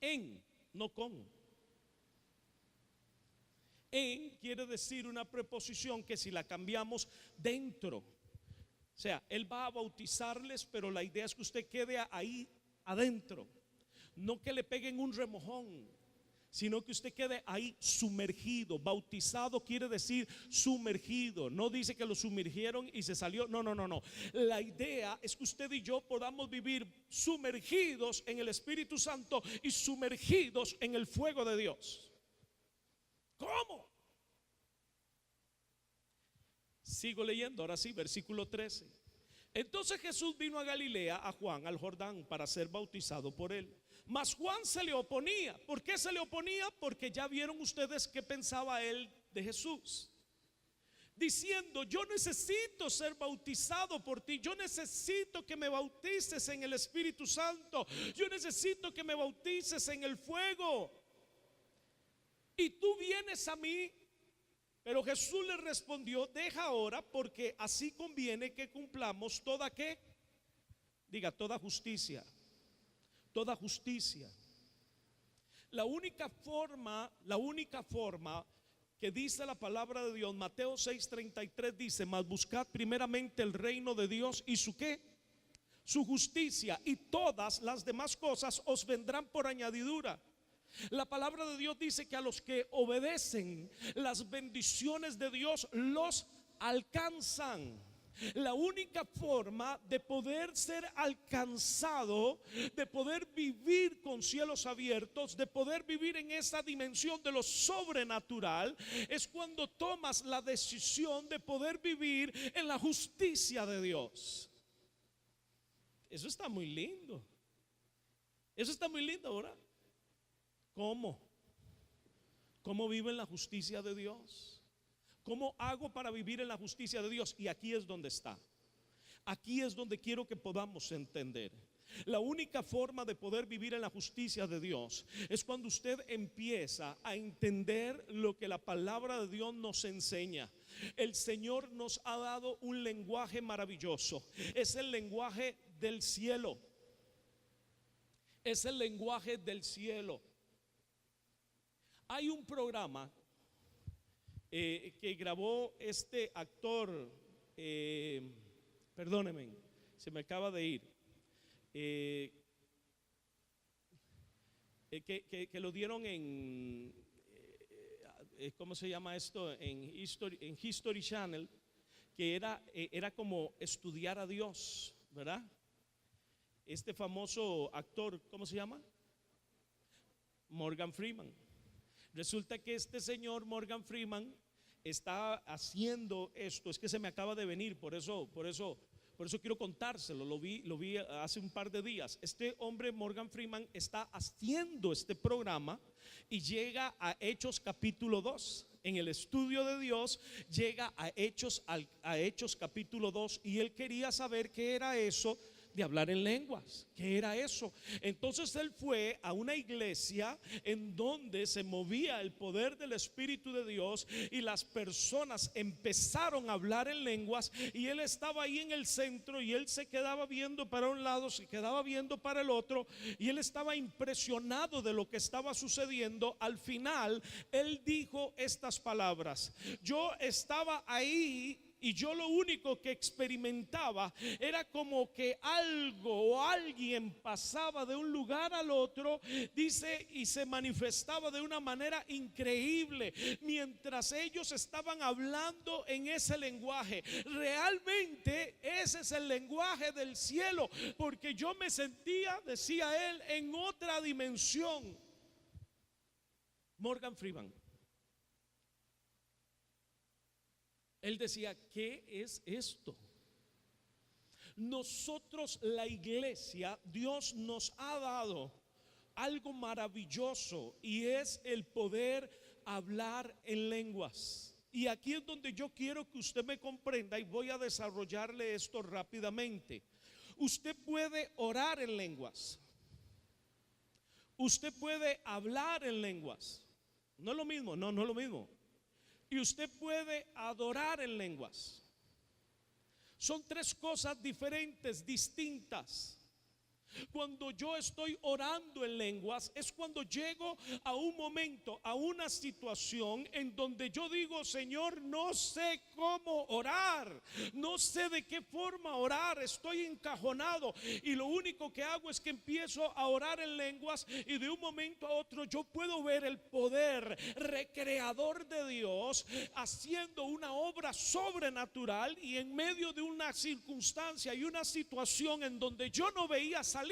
En, no con. En quiere decir una preposición que si la cambiamos, dentro. O sea, Él va a bautizarles, pero la idea es que usted quede ahí adentro. No que le peguen un remojón, sino que usted quede ahí sumergido. Bautizado quiere decir sumergido. No dice que lo sumergieron y se salió. No. La idea es que usted y yo podamos vivir sumergidos en el Espíritu Santo y sumergidos en el fuego de Dios. ¿Cómo? Sigo leyendo, ahora sí, versículo 13. Entonces Jesús vino a Galilea, a Juan, al Jordán, para ser bautizado por él. Mas Juan se le oponía. ¿Por qué se le oponía? Porque ya vieron ustedes qué pensaba él de Jesús, diciendo: yo necesito ser bautizado por ti, yo necesito que me bautices en el Espíritu Santo, yo necesito que me bautices en el fuego. y tú vienes a mí. Pero Jesús le respondió: deja ahora, porque así conviene que cumplamos toda, ¿qué? Diga, toda justicia. Toda justicia. La única forma que dice la palabra de Dios, Mateo 6:33 dice: mas buscad primeramente el reino de Dios y su, ¿qué? Su justicia, y todas las demás cosas os vendrán por añadidura. La palabra de Dios dice que a los que obedecen, las bendiciones de Dios los alcanzan. La única forma de poder ser alcanzado, de poder vivir con cielos abiertos, de poder vivir en esa dimensión de lo sobrenatural, es cuando tomas la decisión de poder vivir en la justicia de Dios. Eso está muy lindo. Eso está muy lindo ahora. ¿Cómo? ¿Cómo vivo en la justicia de Dios? ¿Cómo hago para vivir en la justicia de Dios? Y aquí es donde está. Aquí es donde quiero que podamos entender. La única forma de poder vivir en la justicia de Dios es cuando usted empieza a entender lo que la palabra de Dios nos enseña. El Señor nos ha dado un lenguaje maravilloso. Es el lenguaje del cielo. Es el lenguaje del cielo. Hay un programa que grabó este actor, perdónenme, se me acaba de ir, que lo dieron en, ¿cómo se llama esto? En History Channel, que era como estudiar a Dios, ¿verdad? Este famoso actor, ¿cómo se llama? Morgan Freeman. Resulta que este señor Morgan Freeman está haciendo esto. Es que se me acaba de venir, por eso quiero contárselo. Lo vi hace un par de días. Este hombre Morgan Freeman está haciendo este programa y llega a Hechos capítulo 2. En el estudio de Dios llega a Hechos capítulo 2, y él quería saber qué era eso de hablar en lenguas. ¿Qué era eso? Entonces él fue a una iglesia en donde se movía el poder del Espíritu de Dios, y las personas empezaron a hablar en lenguas, y él estaba ahí en el centro, y él se quedaba viendo para un lado, se quedaba viendo para el otro, y él estaba impresionado de lo que estaba sucediendo. Al final él dijo estas palabras: yo estaba ahí y yo lo único que experimentaba era como que algo o alguien pasaba de un lugar al otro, dice, y se manifestaba de una manera increíble mientras ellos estaban hablando en ese lenguaje. Realmente ese es el lenguaje del cielo, porque yo me sentía, decía él, en otra dimensión. Morgan Freeman. Él decía: ¿qué es esto? Nosotros, la iglesia, Dios nos ha dado algo maravilloso, y es el poder hablar en lenguas. Y aquí es donde yo quiero que usted me comprenda, y voy a desarrollarle esto rápidamente. Usted puede orar en lenguas. Usted puede hablar en lenguas. No es lo mismo, no es lo mismo. Y usted puede adorar en lenguas. Son tres cosas diferentes, distintas. Cuando yo estoy orando en lenguas es cuando llego a un momento, a una situación en donde yo digo: Señor, no sé cómo orar, no sé de qué forma orar, estoy encajonado, y lo único que hago es que empiezo a orar en lenguas, y de un momento a otro yo puedo ver el poder recreador de Dios haciendo una obra sobrenatural, y en medio de una circunstancia y una situación en donde yo no veía salida,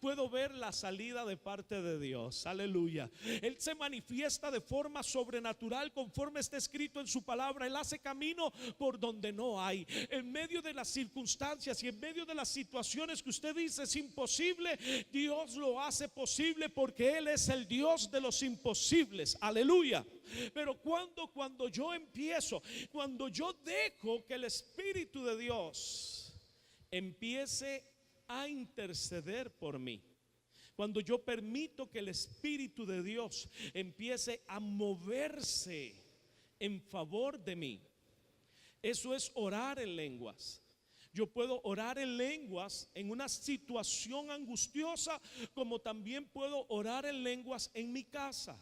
puedo ver la salida de parte de Dios. Aleluya. Él se manifiesta de forma sobrenatural conforme está escrito en su palabra. Él hace camino por donde no hay. En medio de las circunstancias y en medio de las situaciones que usted dice es imposible, Dios lo hace posible, porque Él es el Dios de los imposibles. Aleluya. Pero cuando yo empiezo, cuando yo dejo que el Espíritu de Dios empiece a interceder por mí. Cuando yo permito que el Espíritu de Dios empiece a moverse en favor de mí. Eso es orar en lenguas. Yo puedo orar en lenguas en una situación angustiosa, como también puedo orar en lenguas en mi casa.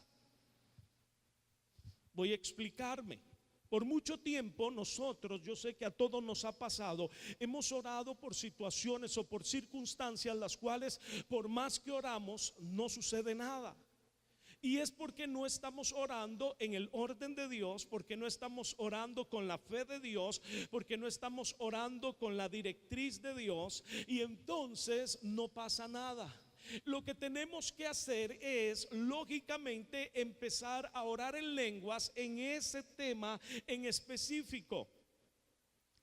Voy a explicarme. Por mucho tiempo nosotros, yo sé que a todos nos ha pasado, hemos orado por situaciones o por circunstancias las cuales por más que oramos no sucede nada. Y es porque no estamos orando en el orden de Dios, porque no estamos orando con la fe de Dios, porque no estamos orando con la directriz de Dios, y entonces no pasa nada. Lo que tenemos que hacer es, lógicamente, empezar a orar en lenguas en ese tema en específico.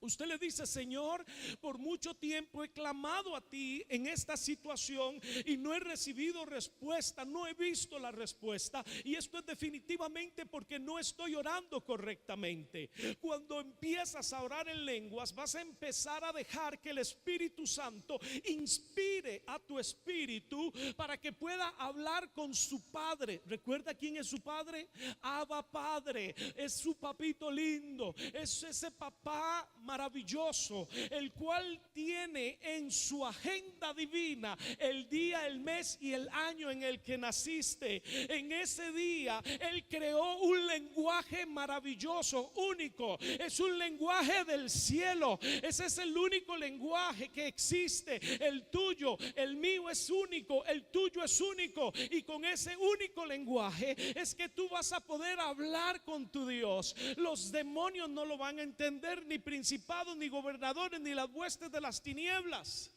Usted le dice: Señor, por mucho tiempo he clamado a ti en esta situación y no he recibido respuesta, no he visto la respuesta, y esto es definitivamente porque no estoy orando correctamente. Cuando empiezas a orar en lenguas, vas a empezar a dejar que el Espíritu Santo inspire a tu espíritu para que pueda hablar con su Padre. ¿Recuerda quién es su Padre? Abba Padre, es su papito lindo, es ese papá maravilloso, el cual tiene en su agenda divina el día, el mes y el año en el que naciste. En ese día Él creó un lenguaje maravilloso, único. Es un lenguaje del cielo. Ese es el único lenguaje que existe. El tuyo, el mío es único, el tuyo es único. Y con ese único lenguaje es que tú vas a poder hablar con tu Dios. Los demonios no lo van a entender, ni principales, ni gobernadores, ni las huestes de las tinieblas,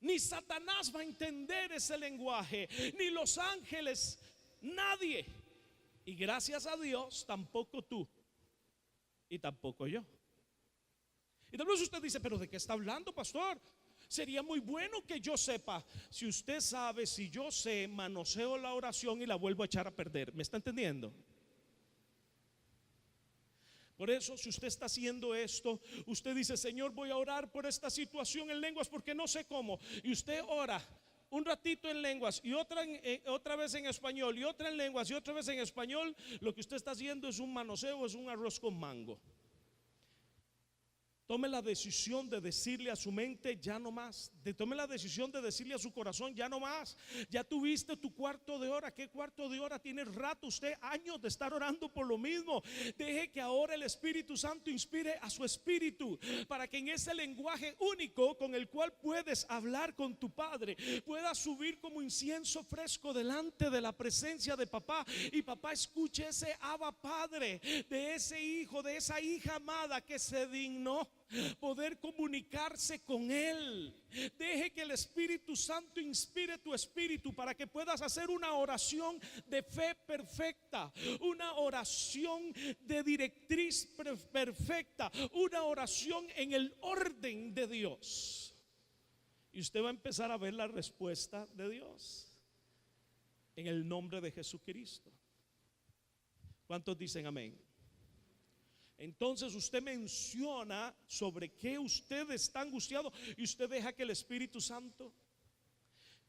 ni Satanás va a entender ese lenguaje, ni los ángeles, nadie. Y gracias a Dios, tampoco tú y tampoco yo. Y tal vez usted dice: pero ¿de qué está hablando, pastor? Sería muy bueno que yo sepa. Si usted sabe, si yo sé, manoseo la oración y la vuelvo a echar a perder. ¿Me está entendiendo? Por eso, si usted está haciendo esto, usted dice: Señor, voy a orar por esta situación en lenguas porque no sé cómo. Y usted ora un ratito en lenguas y otra vez en español, y otra en lenguas y otra vez en español. Lo que usted está haciendo es un manoseo, es un arroz con mango. Tome la decisión de decirle a su mente: ya no más. Tome la decisión de decirle a su corazón: ya no más. Ya tuviste tu cuarto de hora. ¿Qué cuarto de hora? Tiene rato usted, años de estar orando por lo mismo. Deje que ahora el Espíritu Santo inspire a su espíritu, para que en ese lenguaje único con el cual puedes hablar con tu Padre, puedas subir como incienso fresco delante de la presencia de papá, y papá escuche ese Abba Padre de ese hijo, de esa hija amada que se dignó poder comunicarse con Él. Deje que el Espíritu Santo inspire tu espíritu para que puedas hacer una oración de fe perfecta, una oración de directriz perfecta, una oración en el orden de Dios. Y usted va a empezar a ver la respuesta de Dios en el nombre de Jesucristo. ¿Cuántos dicen amén? Entonces usted menciona sobre qué usted está angustiado y usted deja que el Espíritu Santo,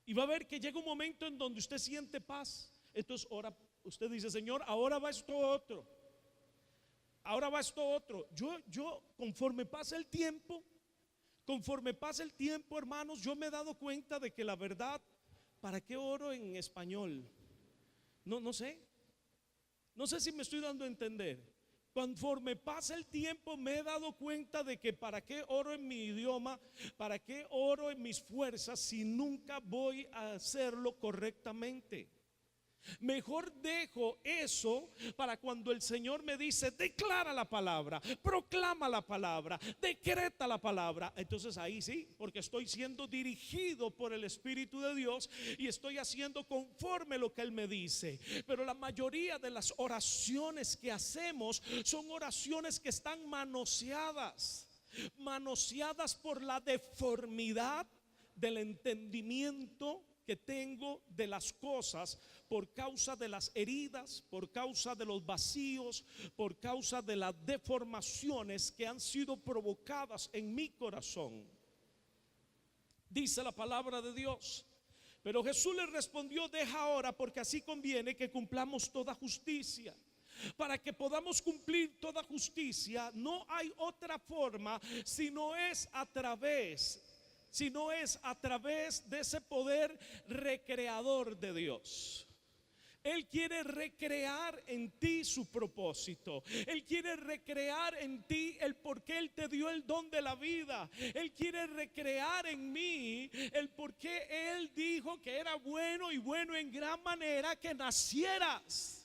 y va a ver que llega un momento en donde usted siente paz. Entonces ora, usted dice: Señor, ahora va esto otro, ahora va esto otro. Yo conforme pasa el tiempo, hermanos, yo me he dado cuenta de que la verdad, ¿para qué oro en español? No sé si me estoy dando a entender. Conforme pasa el tiempo me he dado cuenta de que para qué oro en mi idioma, para qué oro en mis fuerzas si nunca voy a hacerlo correctamente. Mejor dejo eso para cuando el Señor me dice: declara la palabra, proclama la palabra, decreta la palabra. Entonces ahí sí, porque estoy siendo dirigido por el Espíritu de Dios y estoy haciendo conforme lo que Él me dice. Pero la mayoría de las oraciones que hacemos son oraciones que están manoseadas por la deformidad del entendimiento que tengo de las cosas, por causa de las heridas, por causa de los vacíos, por causa de las deformaciones que han sido provocadas en mi corazón. Dice la palabra de Dios Pero Jesús le respondió: deja ahora, porque así conviene que cumplamos toda justicia. Para que podamos cumplir toda justicia, no hay otra forma sino es a través de ese poder recreador de Dios. Él quiere recrear en ti su propósito. Él quiere recrear en ti el por qué Él te dio el don de la vida. Él quiere recrear en mí el por qué Él dijo que era bueno y bueno en gran manera que nacieras.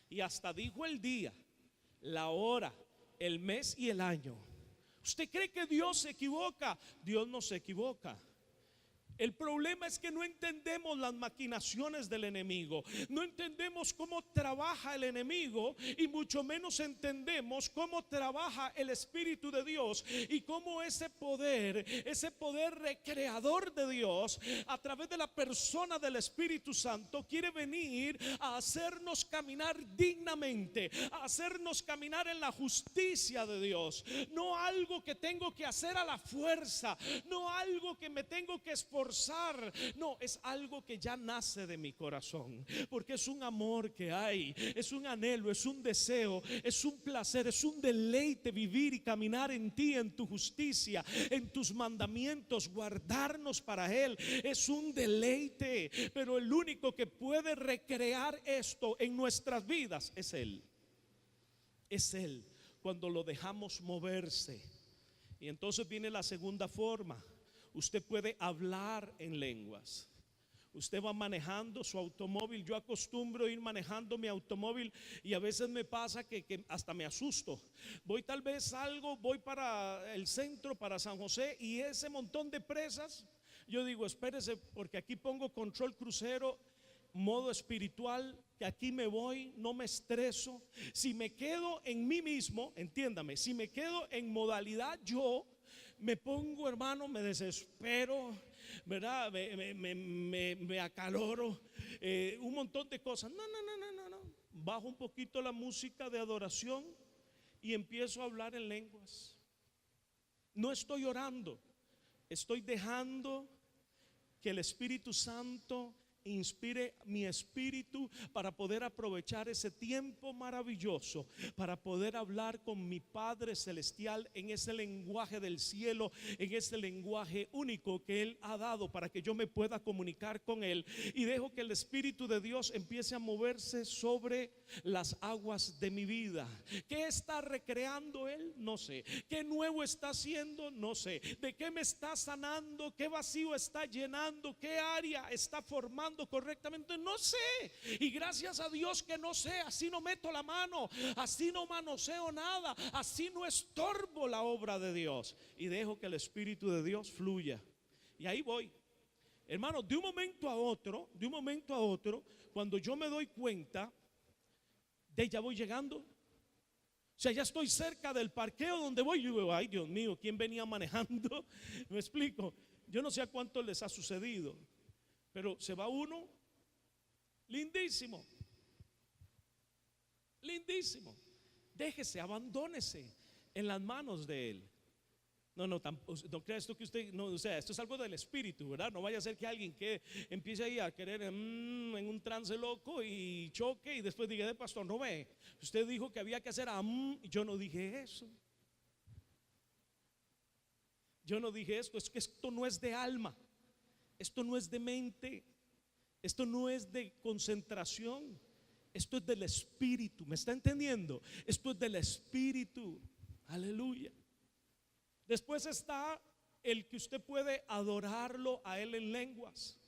Y hasta dijo el día, la hora, el mes y el año. ¿Usted cree que Dios se equivoca? Dios no se equivoca. El problema es que no entendemos las maquinaciones del enemigo, no entendemos cómo trabaja el enemigo y mucho menos entendemos cómo trabaja el Espíritu de Dios y cómo ese poder recreador de Dios a través de la persona del Espíritu Santo quiere venir a hacernos caminar dignamente, a hacernos caminar en la justicia de Dios, no algo que tengo que hacer a la fuerza, no algo que me tengo que esforzar. No, es algo que ya nace de mi corazón, porque es un amor que hay, es un anhelo, es un deseo, es un placer, es un deleite vivir y caminar en ti, en tu justicia, en tus mandamientos, guardarnos para Él. Es un deleite, pero el único que puede recrear esto en nuestras vidas es Él. Es Él, cuando lo dejamos moverse. Y entonces viene la segunda forma. Usted puede hablar en lenguas. Usted va manejando su automóvil. Yo acostumbro ir manejando mi automóvil y a veces me pasa que hasta me asusto. Voy voy para el centro, para San José, y ese montón de presas, yo digo, espérese, porque aquí pongo control crucero, modo espiritual, que aquí me voy, no me estreso. Si me quedo en mí mismo, entiéndame, si me quedo en modalidad yo, me pongo, hermano, me desespero, ¿verdad? Me acaloro, un montón de cosas. No. Bajo un poquito la música de adoración y empiezo a hablar en lenguas. No estoy orando, estoy dejando que el Espíritu Santo inspire mi espíritu para poder aprovechar ese tiempo maravilloso, para poder hablar con mi Padre Celestial en ese lenguaje del cielo, en ese lenguaje único que Él ha dado para que yo me pueda comunicar con Él. Y dejo que el Espíritu de Dios empiece a moverse sobre las aguas de mi vida. ¿Qué está recreando Él? No sé. ¿Qué nuevo está haciendo? No sé. ¿De qué me está sanando? ¿Qué vacío está llenando? ¿Qué área está formando correctamente? No sé. Y gracias a Dios que no sé. Así no meto la mano, así no manoseo nada, así no estorbo la obra de Dios y dejo que el Espíritu de Dios fluya. Y ahí voy, hermano, de un momento a otro, cuando yo me doy cuenta de ya voy llegando. O sea, ya estoy cerca del parqueo donde voy. Yo digo, ay, Dios mío, ¿quién venía manejando? Me explico. Yo no sé a cuánto les ha sucedido, pero se va uno lindísimo, lindísimo. Déjese, abandónese en las manos de Él. No crea esto que usted, no, o sea, esto es algo del Espíritu, ¿verdad? No vaya a ser que alguien que empiece ahí a querer en un trance loco y choque y después diga, pastor, no ve, usted dijo que había que hacer y yo no dije eso. Yo no dije esto, es que esto no es de alma, esto no es de mente, esto no es de concentración, esto es del Espíritu. ¿Me está entendiendo? Esto es del Espíritu. Aleluya. Después está el que usted puede adorarlo a Él en lenguas,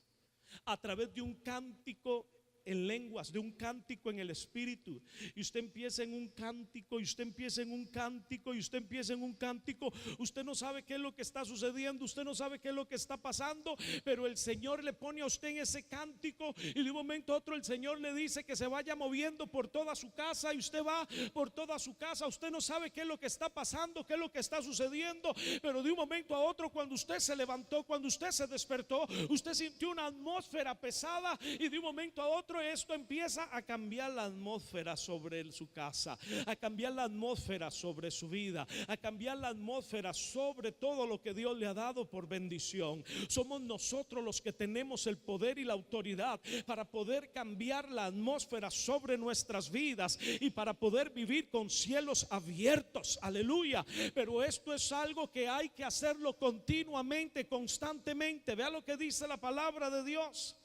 a través de un cántico en lenguas, de un cántico en el Espíritu. Y usted empieza en un cántico, y usted empieza en un cántico, y usted empieza en un cántico. Usted no sabe qué es lo que está sucediendo, usted no sabe qué es lo que está pasando, pero el Señor le pone a usted en ese cántico, y de un momento a otro el Señor le dice que se vaya moviendo por toda su casa, y usted va por toda su casa. Usted no sabe qué es lo que está pasando, qué es lo que está sucediendo, pero de un momento a otro, cuando usted se levantó, cuando usted se despertó, usted sintió una atmósfera pesada, y de un momento a otro 4 esto empieza a cambiar la atmósfera sobre su casa, a cambiar la atmósfera sobre su vida, a cambiar la atmósfera sobre todo lo que Dios le ha dado por bendición. Somos nosotros los que tenemos el poder y la autoridad para poder cambiar la atmósfera sobre nuestras vidas y para poder vivir con cielos abiertos. Aleluya. Pero esto es algo que hay que hacerlo continuamente, constantemente. Vea lo que dice la palabra de Dios.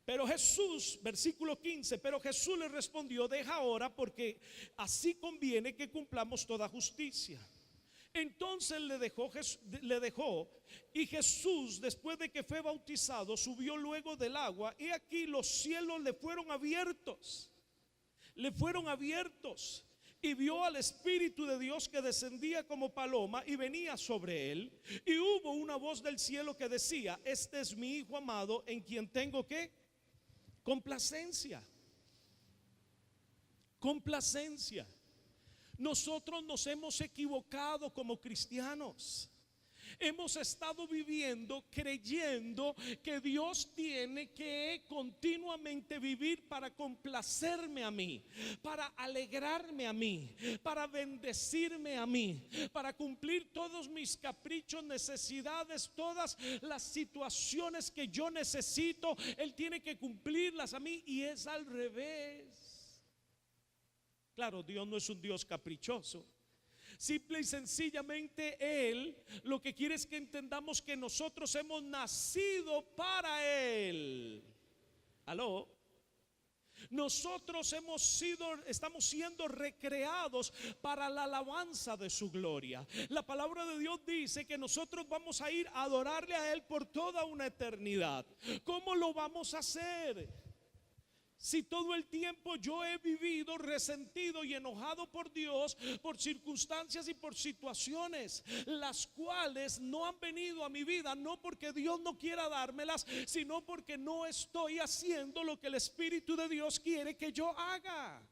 Pero Jesús, versículo 15, pero Jesús le respondió: deja ahora, porque así conviene que cumplamos toda justicia. Entonces le dejó, y Jesús, después de que fue bautizado, subió luego del agua, y aquí los cielos le fueron abiertos. Y vio al Espíritu de Dios que descendía como paloma y venía sobre él. Y hubo una voz del cielo que decía: este es mi Hijo amado, en quien tengo ¿qué? Complacencia. Complacencia. Nosotros nos hemos equivocado como cristianos. Hemos estado viviendo creyendo que Dios tiene que continuamente vivir para complacerme a mí, para alegrarme a mí, para bendecirme a mí, para cumplir todos mis caprichos, necesidades, todas las situaciones que yo necesito. Él tiene que cumplirlas a mí, y es al revés. Claro, Dios no es un Dios caprichoso. Simple y sencillamente Él lo que quiere es que entendamos que nosotros hemos nacido para Él. ¿Aló? Nosotros estamos siendo recreados para la alabanza de su gloria. La palabra de Dios dice que nosotros vamos a ir a adorarle a Él por toda una eternidad. ¿Cómo lo vamos a hacer? Si todo el tiempo yo he vivido resentido y enojado por Dios, por circunstancias y por situaciones, las cuales no han venido a mi vida, no porque Dios no quiera dármelas, sino porque no estoy haciendo lo que el Espíritu de Dios quiere que yo haga.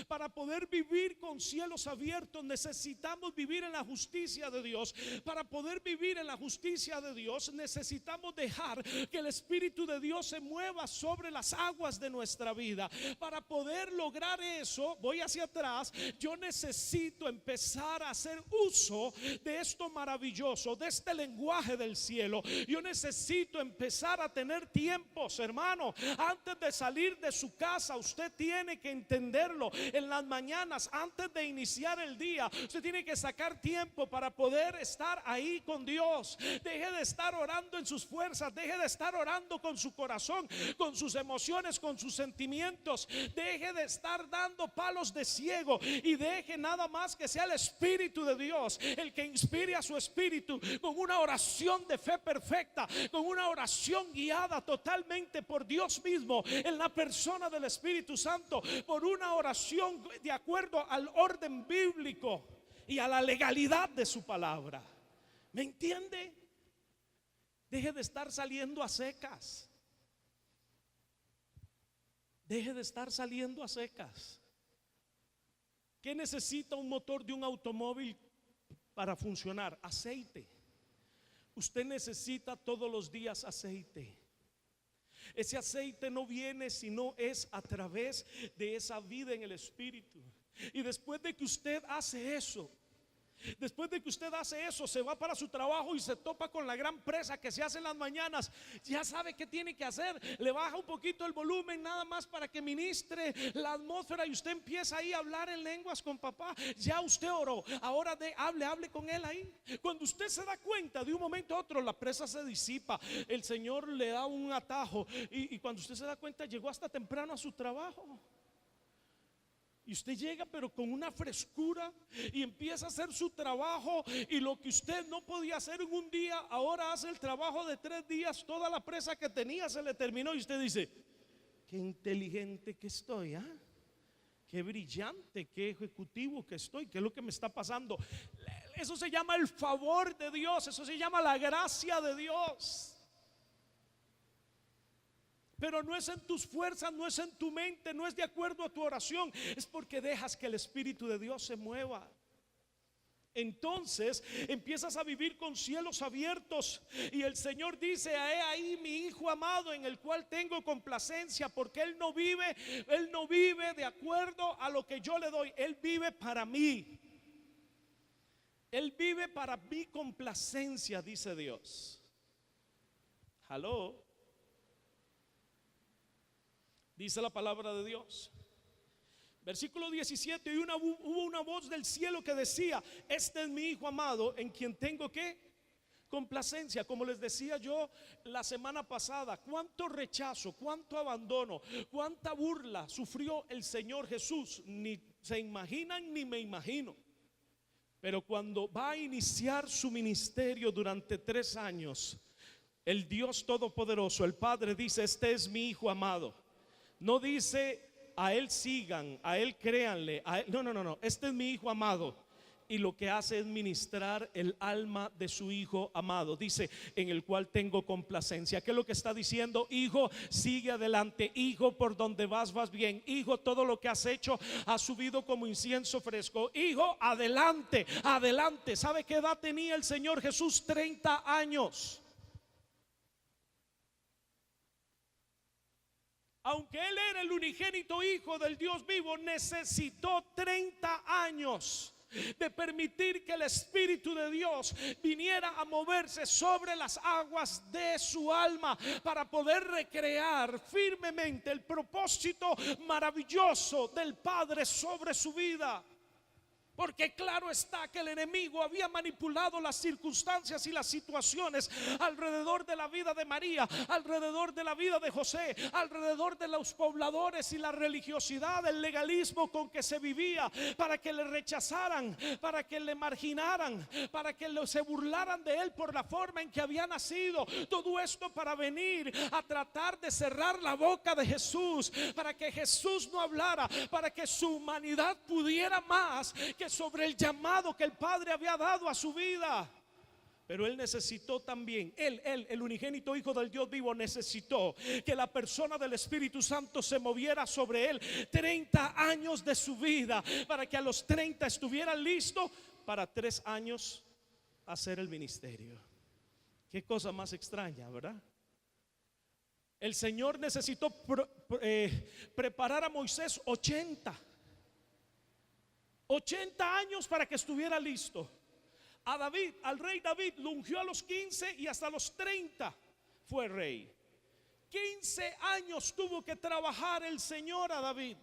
Para poder vivir con cielos abiertos necesitamos vivir en la justicia de Dios. Para poder vivir en la justicia de Dios necesitamos dejar que el Espíritu de Dios se mueva sobre las aguas de nuestra vida. Para poder lograr eso, voy hacia atrás, yo necesito empezar a hacer uso de esto maravilloso, de este lenguaje del cielo. Yo necesito empezar a tener tiempos, hermano. Antes de salir de su casa, usted tiene que entenderlo. En las mañanas, antes de iniciar el día, usted tiene que sacar tiempo para poder estar ahí con Dios. Deje de estar orando en sus fuerzas, deje de estar orando con su corazón, con sus emociones, con sus sentimientos. Deje de estar dando palos de ciego y deje nada más que sea el Espíritu de Dios el que inspire a su espíritu con una oración de fe perfecta, con una oración guiada totalmente por Dios mismo en la persona del Espíritu Santo, por una oración de acuerdo al orden bíblico y a la legalidad de su palabra. ¿Me entiende? Deje de estar saliendo a secas. Deje de estar saliendo a secas. ¿Qué necesita un motor de un automóvil para funcionar? Aceite. Usted necesita todos los días aceite. Ese aceite no viene sino es a través de esa vida en el Espíritu. Y después de que usted hace eso, se va para su trabajo y se topa con la gran presa que se hace en las mañanas. Ya sabe qué tiene que hacer. Le baja un poquito el volumen nada más para que ministre la atmósfera, y usted empieza ahí a hablar en lenguas con papá. Ya usted oró, ahora hable con él ahí. Cuando usted se da cuenta, de un momento a otro la presa se disipa, el Señor le da un atajo, y cuando usted se da cuenta, llegó hasta temprano a su trabajo. Y usted llega pero con una frescura y empieza a hacer su trabajo, y lo que usted no podía hacer en un día, ahora hace el trabajo de 3 días. Toda la presa que tenía se le terminó, y usted dice: qué inteligente que estoy, ¿ah? Qué brillante, qué ejecutivo que estoy. ¿Qué es lo que me está pasando? Eso se llama el favor de Dios, eso se llama la gracia de Dios. Pero no es en tus fuerzas, no es en tu mente, no es de acuerdo a tu oración. Es porque dejas que el Espíritu de Dios se mueva. Entonces empiezas a vivir con cielos abiertos y el Señor dice: he ahí mi hijo amado en el cual tengo complacencia, porque él no vive de acuerdo a lo que yo le doy, él vive para mí. Él vive para mi complacencia, dice Dios. Aló. Dice la palabra de Dios. Versículo 17: y hubo una voz del cielo que decía: este es mi hijo amado en quien tengo ¿qué? Complacencia. Como les decía yo la semana pasada, cuánto rechazo, cuánto abandono, cuánta burla sufrió el Señor Jesús, ni se imaginan ni me imagino. Pero cuando va a iniciar su ministerio durante 3 años, el Dios Todopoderoso, el Padre, dice: este es mi hijo amado. No dice: a él sigan, a él créanle, a él. No, este es mi hijo amado. Y lo que hace es ministrar el alma de su hijo amado. Dice: en el cual tengo complacencia. ¿Qué es lo que está diciendo? Hijo, sigue adelante. Hijo, por donde vas bien. Hijo, todo lo que has hecho ha subido como incienso fresco. Hijo, adelante, adelante. ¿Sabe qué edad tenía el Señor Jesús? 30 años. Aunque él era el unigénito hijo del Dios vivo, necesitó 30 años de permitir que el Espíritu de Dios viniera a moverse sobre las aguas de su alma para poder recrear firmemente el propósito maravilloso del Padre sobre su vida. Porque claro está que el enemigo había manipulado las circunstancias y las situaciones alrededor de la vida de María, alrededor de la vida de José, alrededor de los pobladores y la religiosidad, el legalismo con que se vivía, para que le rechazaran, para que le marginaran, para que se burlaran de él por la forma en que había nacido. Todo esto para venir a tratar de cerrar la boca de Jesús, para que Jesús no hablara, para que su humanidad pudiera más que sobre el llamado que el Padre había dado a su vida. Pero él necesitó también, él, el unigénito hijo del Dios vivo, necesitó que la persona del Espíritu Santo se moviera sobre él 30 años de su vida, para que a los 30 estuviera listo para 3 años hacer el ministerio. Qué cosa más extraña, ¿verdad? El Señor necesitó preparar a Moisés 80 años para que estuviera listo. A David, al rey David, lo ungió a los 15 y hasta los 30 fue rey. 15 años tuvo que trabajar el Señor a David.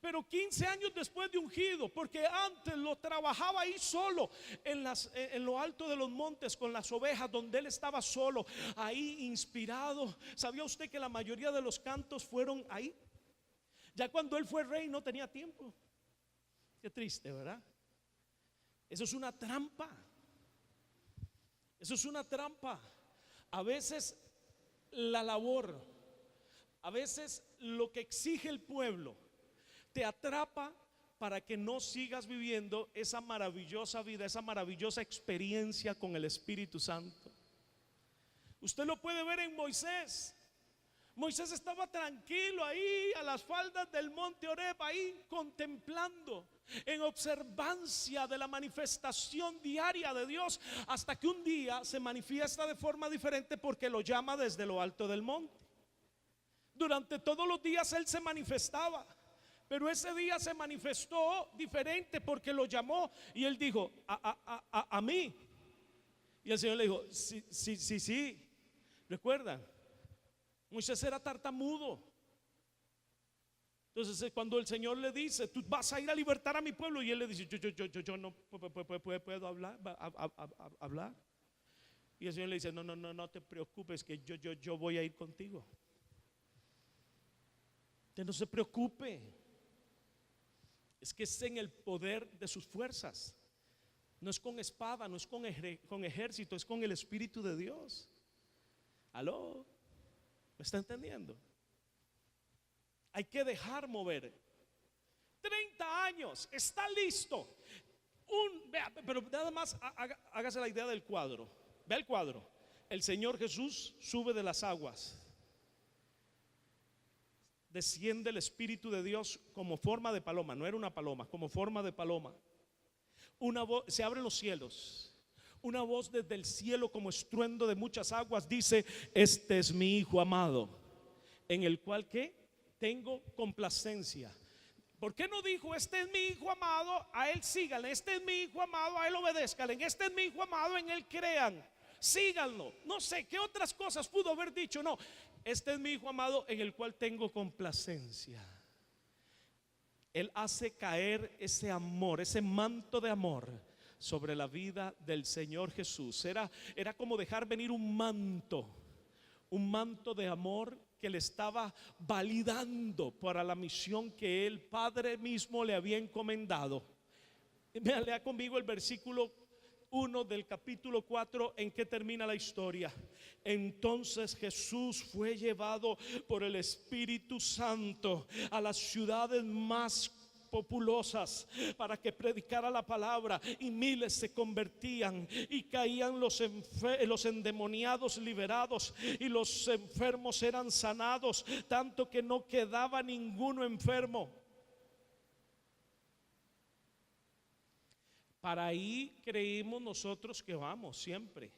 Pero 15 años después de ungido, porque antes lo trabajaba ahí solo en lo alto de los montes con las ovejas, donde él estaba solo, ahí inspirado. ¿Sabía usted que la mayoría de los cantos fueron ahí? Ya cuando él fue rey no tenía tiempo. Qué triste, ¿verdad? Eso es una trampa. Eso es una trampa. A veces la labor, a veces lo que exige el pueblo te atrapa para que no sigas viviendo esa maravillosa vida, esa maravillosa experiencia con el Espíritu Santo. Usted lo puede ver en Moisés. Moisés estaba tranquilo ahí a las faldas del monte Oreb, ahí contemplando, en observancia de la manifestación diaria de Dios, hasta que un día se manifiesta de forma diferente porque lo llama desde lo alto del monte. Durante todos los días él se manifestaba, pero ese día se manifestó diferente porque lo llamó y él dijo: a mí. Y el Señor le dijo: sí. ¿Recuerdan? Moisés era tartamudo. Entonces cuando el Señor le dice: tú vas a ir a libertar a mi pueblo, y él le dice: yo no puedo hablar. Y el Señor le dice: no te preocupes, que yo voy a ir contigo. Que no se preocupe. Es que es en el poder de sus fuerzas. No es con espada, no es con ejército, es con el Espíritu de Dios. ¿Aló? ¿Me está entendiendo? Hay que dejar mover. 30 años, está listo. Pero nada más hágase la idea del cuadro. Ve el cuadro. El Señor Jesús sube de las aguas. Desciende el Espíritu de Dios como forma de paloma. No era una paloma, como forma de paloma. una voz, se abren los cielos, una voz desde el cielo como estruendo de muchas aguas dice: este es mi hijo amado, en el cual que tengo complacencia. ¿Por qué no dijo: este es mi hijo amado, a él síganle, este es mi hijo amado, a él obedezcan, este es mi hijo amado, en él crean, síganlo? No sé qué otras cosas pudo haber dicho. No, este es mi hijo amado en el cual tengo complacencia. Él hace caer ese amor, ese manto de amor sobre la vida del Señor Jesús. Era como dejar venir un manto de amor que le estaba validando para la misión que el Padre mismo le había encomendado. Lea conmigo el versículo 1 del capítulo 4, en que termina la historia. Entonces Jesús fue llevado por el Espíritu Santo a las ciudades más populosas para que predicara la palabra, y miles se convertían y caían los endemoniados liberados y los enfermos eran sanados, tanto que no quedaba ninguno enfermo. Para ahí creímos nosotros que vamos siempre,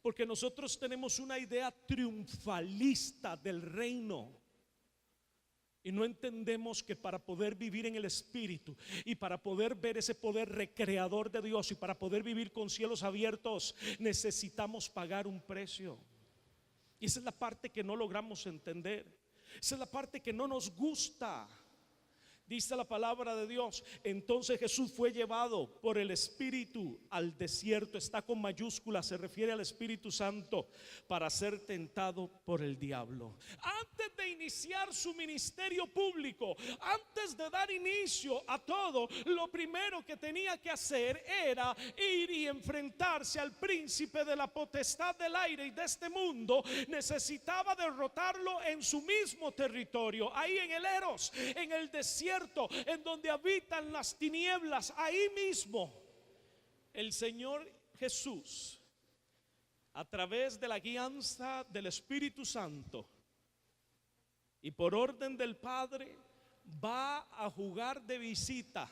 porque nosotros tenemos una idea triunfalista del reino. Y no entendemos que para poder vivir en el Espíritu y para poder ver ese poder recreador de Dios y para poder vivir con cielos abiertos, necesitamos pagar un precio. Y esa es la parte que no logramos entender. Esa es la parte que no nos gusta. Dice la palabra de Dios: entonces Jesús fue llevado por el Espíritu al desierto. Está con mayúsculas, se refiere al Espíritu Santo, para ser tentado por el diablo. Antes de iniciar su ministerio público, antes de dar inicio a todo, lo primero que tenía que hacer era ir y enfrentarse al príncipe de la potestad del aire y de este mundo. Necesitaba derrotarlo en su mismo territorio, ahí en el Eros, en el desierto, en donde habitan las tinieblas. Ahí mismo el Señor Jesús, a través de la guianza del Espíritu Santo y por orden del Padre, va a jugar de visita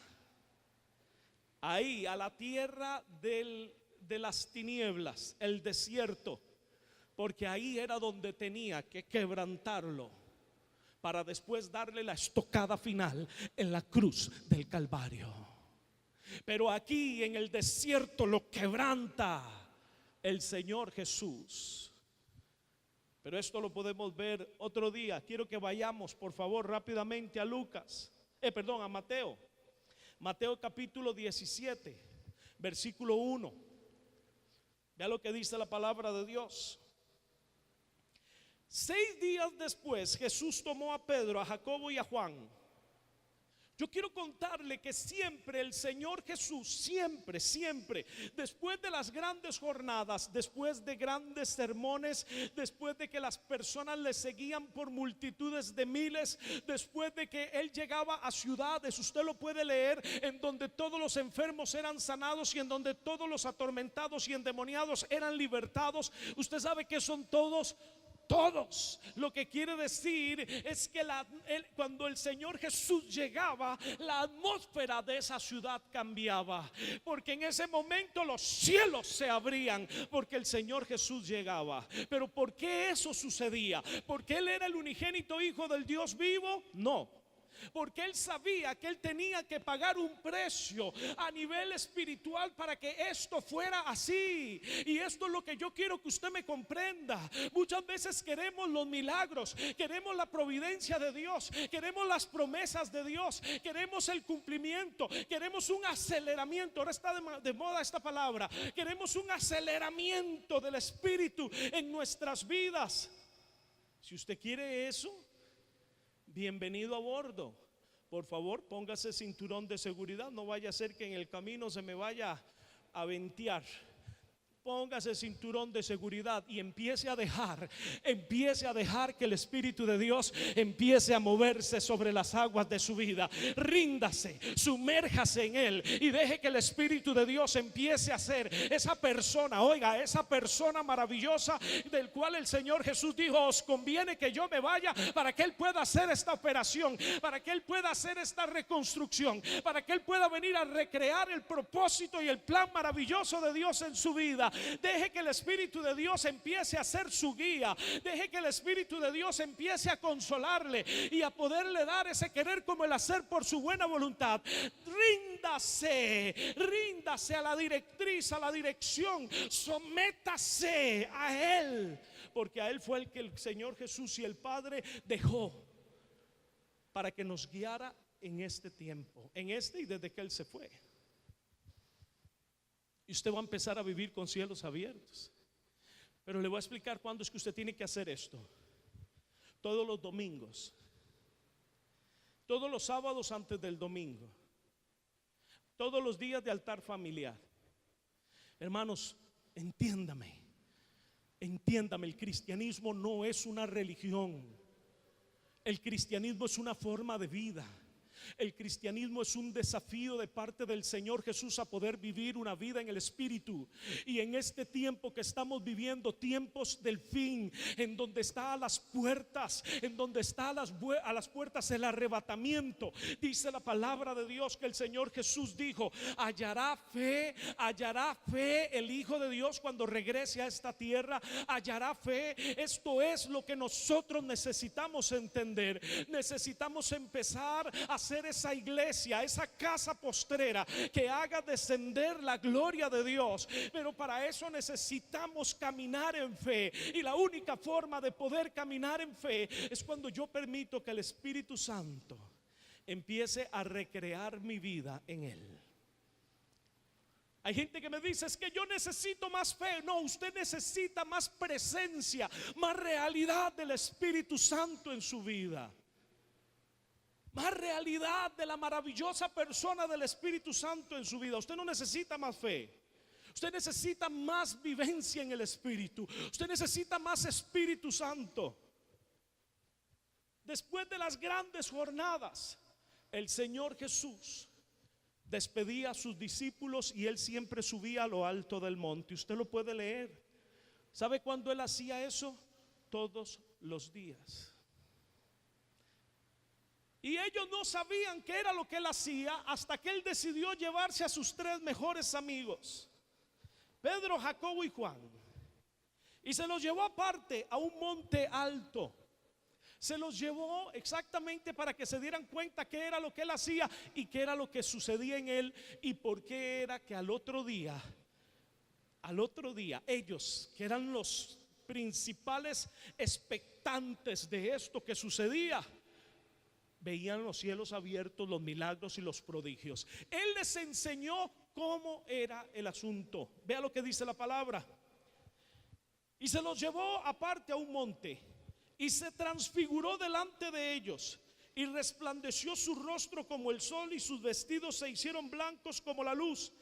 ahí a la tierra de las tinieblas, el desierto, porque ahí era donde tenía que quebrantarlo, para después darle la estocada final en la cruz del Calvario. Pero aquí en el desierto lo quebranta el Señor Jesús. Pero esto lo podemos ver otro día. Quiero que vayamos, por favor, rápidamente a a Mateo. Mateo capítulo 17, versículo 1. Vea lo que dice la palabra de Dios. 6 días después, Jesús tomó a Pedro, a Jacobo y a Juan. Yo quiero contarle que siempre el Señor Jesús, siempre, después de las grandes jornadas, después de grandes sermones, después de que las personas le seguían por multitudes de miles, después de que Él llegaba a ciudades, usted lo puede leer, en donde todos los enfermos eran sanados y en donde todos los atormentados y endemoniados eran libertados. Usted sabe que son todos. Lo que quiere decir es que cuando el Señor Jesús llegaba, la atmósfera de esa ciudad cambiaba, porque en ese momento los cielos se abrían, porque el Señor Jesús llegaba. Pero ¿por qué eso sucedía? ¿Porque Él era el unigénito Hijo del Dios vivo? No. Porque Él sabía que Él tenía que pagar un precio a nivel espiritual para que esto fuera así. Y esto es lo que yo quiero que usted me comprenda. Muchas veces queremos los milagros, queremos la providencia de Dios, queremos las promesas de Dios, queremos el cumplimiento, queremos un aceleramiento. Ahora está de moda esta palabra. Queremos un aceleramiento del Espíritu en nuestras vidas. Si usted quiere eso, bienvenido a bordo. Por favor, póngase cinturón de seguridad. No vaya a ser que en el camino se me vaya a ventear. póngase el cinturón de seguridad y empiece a dejar que el Espíritu de Dios empiece a moverse sobre las aguas de su vida. Ríndase, sumérjase en Él y deje que el Espíritu de Dios empiece a ser esa persona, oiga, esa persona maravillosa del cual el Señor Jesús dijo: os conviene que yo me vaya para que Él pueda hacer esta operación, para que Él pueda hacer esta reconstrucción, para que Él pueda venir a recrear el propósito y el plan maravilloso de Dios en su vida. Deje que el Espíritu de Dios empiece a ser su guía. Deje que el Espíritu de Dios empiece a consolarle y a poderle dar ese querer como el hacer por su buena voluntad. Ríndase a la directriz, a la dirección. Sométase a Él, porque a Él fue el que el Señor Jesús y el Padre dejó para que nos guiara en este tiempo, en este y desde que Él se fue. Y usted va a empezar a vivir con cielos abiertos. Pero le voy a explicar cuándo es que usted tiene que hacer esto. Todos los domingos, todos los sábados antes del domingo, todos los días de altar familiar. Hermanos, entiéndame, el cristianismo no es una religión. El cristianismo es una forma de vida. El cristianismo es un desafío de parte del Señor Jesús a poder vivir una vida en el Espíritu. Y en este tiempo que estamos viviendo, tiempos del fin, en donde está a las puertas, en donde está a las puertas el arrebatamiento, dice la palabra de Dios que el Señor Jesús dijo: hallará fe el Hijo de Dios cuando regrese a esta tierra. Hallará fe. Esto es lo que nosotros necesitamos entender. Necesitamos empezar a hacer esa iglesia, esa casa postrera que haga descender la gloria de Dios. Pero para eso necesitamos caminar en fe, y la única forma de poder caminar en fe es cuando yo permito que el Espíritu Santo empiece a recrear mi vida en Él. Hay gente que me dice: es que yo necesito más fe. No, usted necesita más presencia, más realidad del Espíritu Santo en su vida. Más realidad de la maravillosa persona del Espíritu Santo en su vida. Usted no necesita más fe. Usted necesita más vivencia en el Espíritu. Usted necesita más Espíritu Santo. Después de las grandes jornadas, el Señor Jesús despedía a sus discípulos y Él siempre subía a lo alto del monte. Usted lo puede leer. ¿Sabe cuándo Él hacía eso? Todos los días. Y ellos no sabían qué era lo que Él hacía hasta que Él decidió llevarse a sus 3 mejores amigos, Pedro, Jacobo y Juan, y se los llevó aparte a un monte alto. Se los llevó exactamente para que se dieran cuenta qué era lo que Él hacía y qué era lo que sucedía en Él, y por qué era que al otro día ellos, que eran los principales expectantes de esto que sucedía, veían los cielos abiertos, los milagros y los prodigios. Él les enseñó cómo era el asunto. Vea lo que dice la palabra. Y se los llevó aparte a un monte, y se transfiguró delante de ellos, y resplandeció su rostro como el sol, y sus vestidos se hicieron blancos como la luz.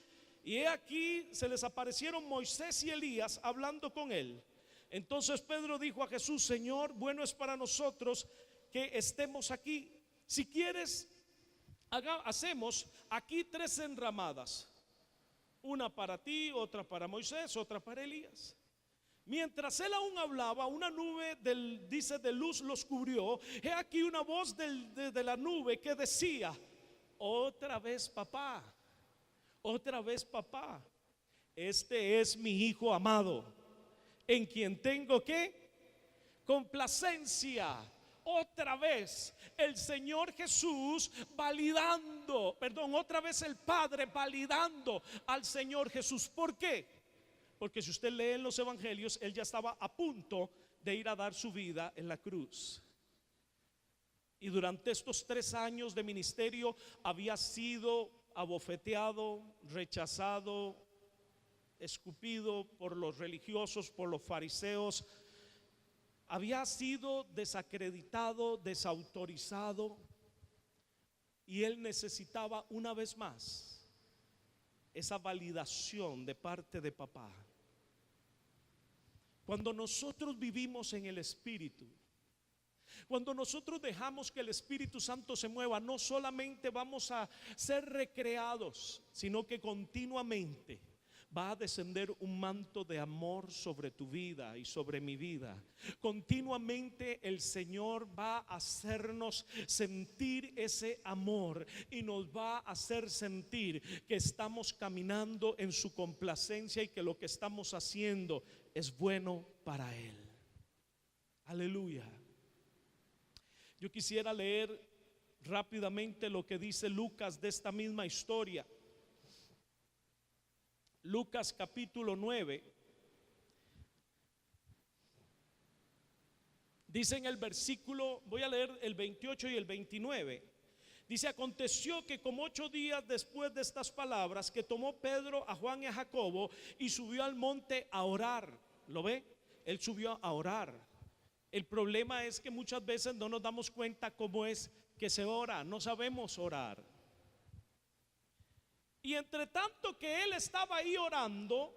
Y he aquí se les aparecieron Moisés y Elías hablando con él. Entonces Pedro dijo a Jesús: Señor, bueno es para nosotros que estemos aquí. Si quieres, hacemos aquí 3 enramadas, una para ti, otra para Moisés, otra para Elías. Mientras él aún hablaba, una nube de luz los cubrió. He aquí una voz de la nube que decía: otra vez papá, este es mi Hijo amado, en quien tengo ¿qué? Complacencia. Otra vez el Señor Jesús otra vez el Padre validando al Señor Jesús. ¿Por qué? Porque si usted lee en los evangelios, Él ya estaba a punto de ir a dar su vida en la cruz. Y durante estos 3 años de ministerio había sido abofeteado, rechazado, escupido por los religiosos, por los fariseos. Había sido desacreditado, desautorizado, y él necesitaba una vez más esa validación de parte de papá. Cuando nosotros vivimos en el Espíritu, cuando nosotros dejamos que el Espíritu Santo se mueva, no solamente vamos a ser recreados, sino que continuamente va a descender un manto de amor sobre tu vida y sobre mi vida. Continuamente el Señor va a hacernos sentir ese amor y nos va a hacer sentir que estamos caminando en su complacencia y que lo que estamos haciendo es bueno para Él. Aleluya. Yo quisiera leer rápidamente lo que dice Lucas de esta misma historia. Lucas capítulo 9. Dice en el versículo, voy a leer el 28 y el 29. Dice: aconteció que como 8 días después de estas palabras, que tomó Pedro a Juan y a Jacobo y subió al monte a orar. ¿Lo ve? Él subió a orar. El problema es que muchas veces no nos damos cuenta cómo es que se ora. No sabemos orar. Y entre tanto que él estaba ahí orando,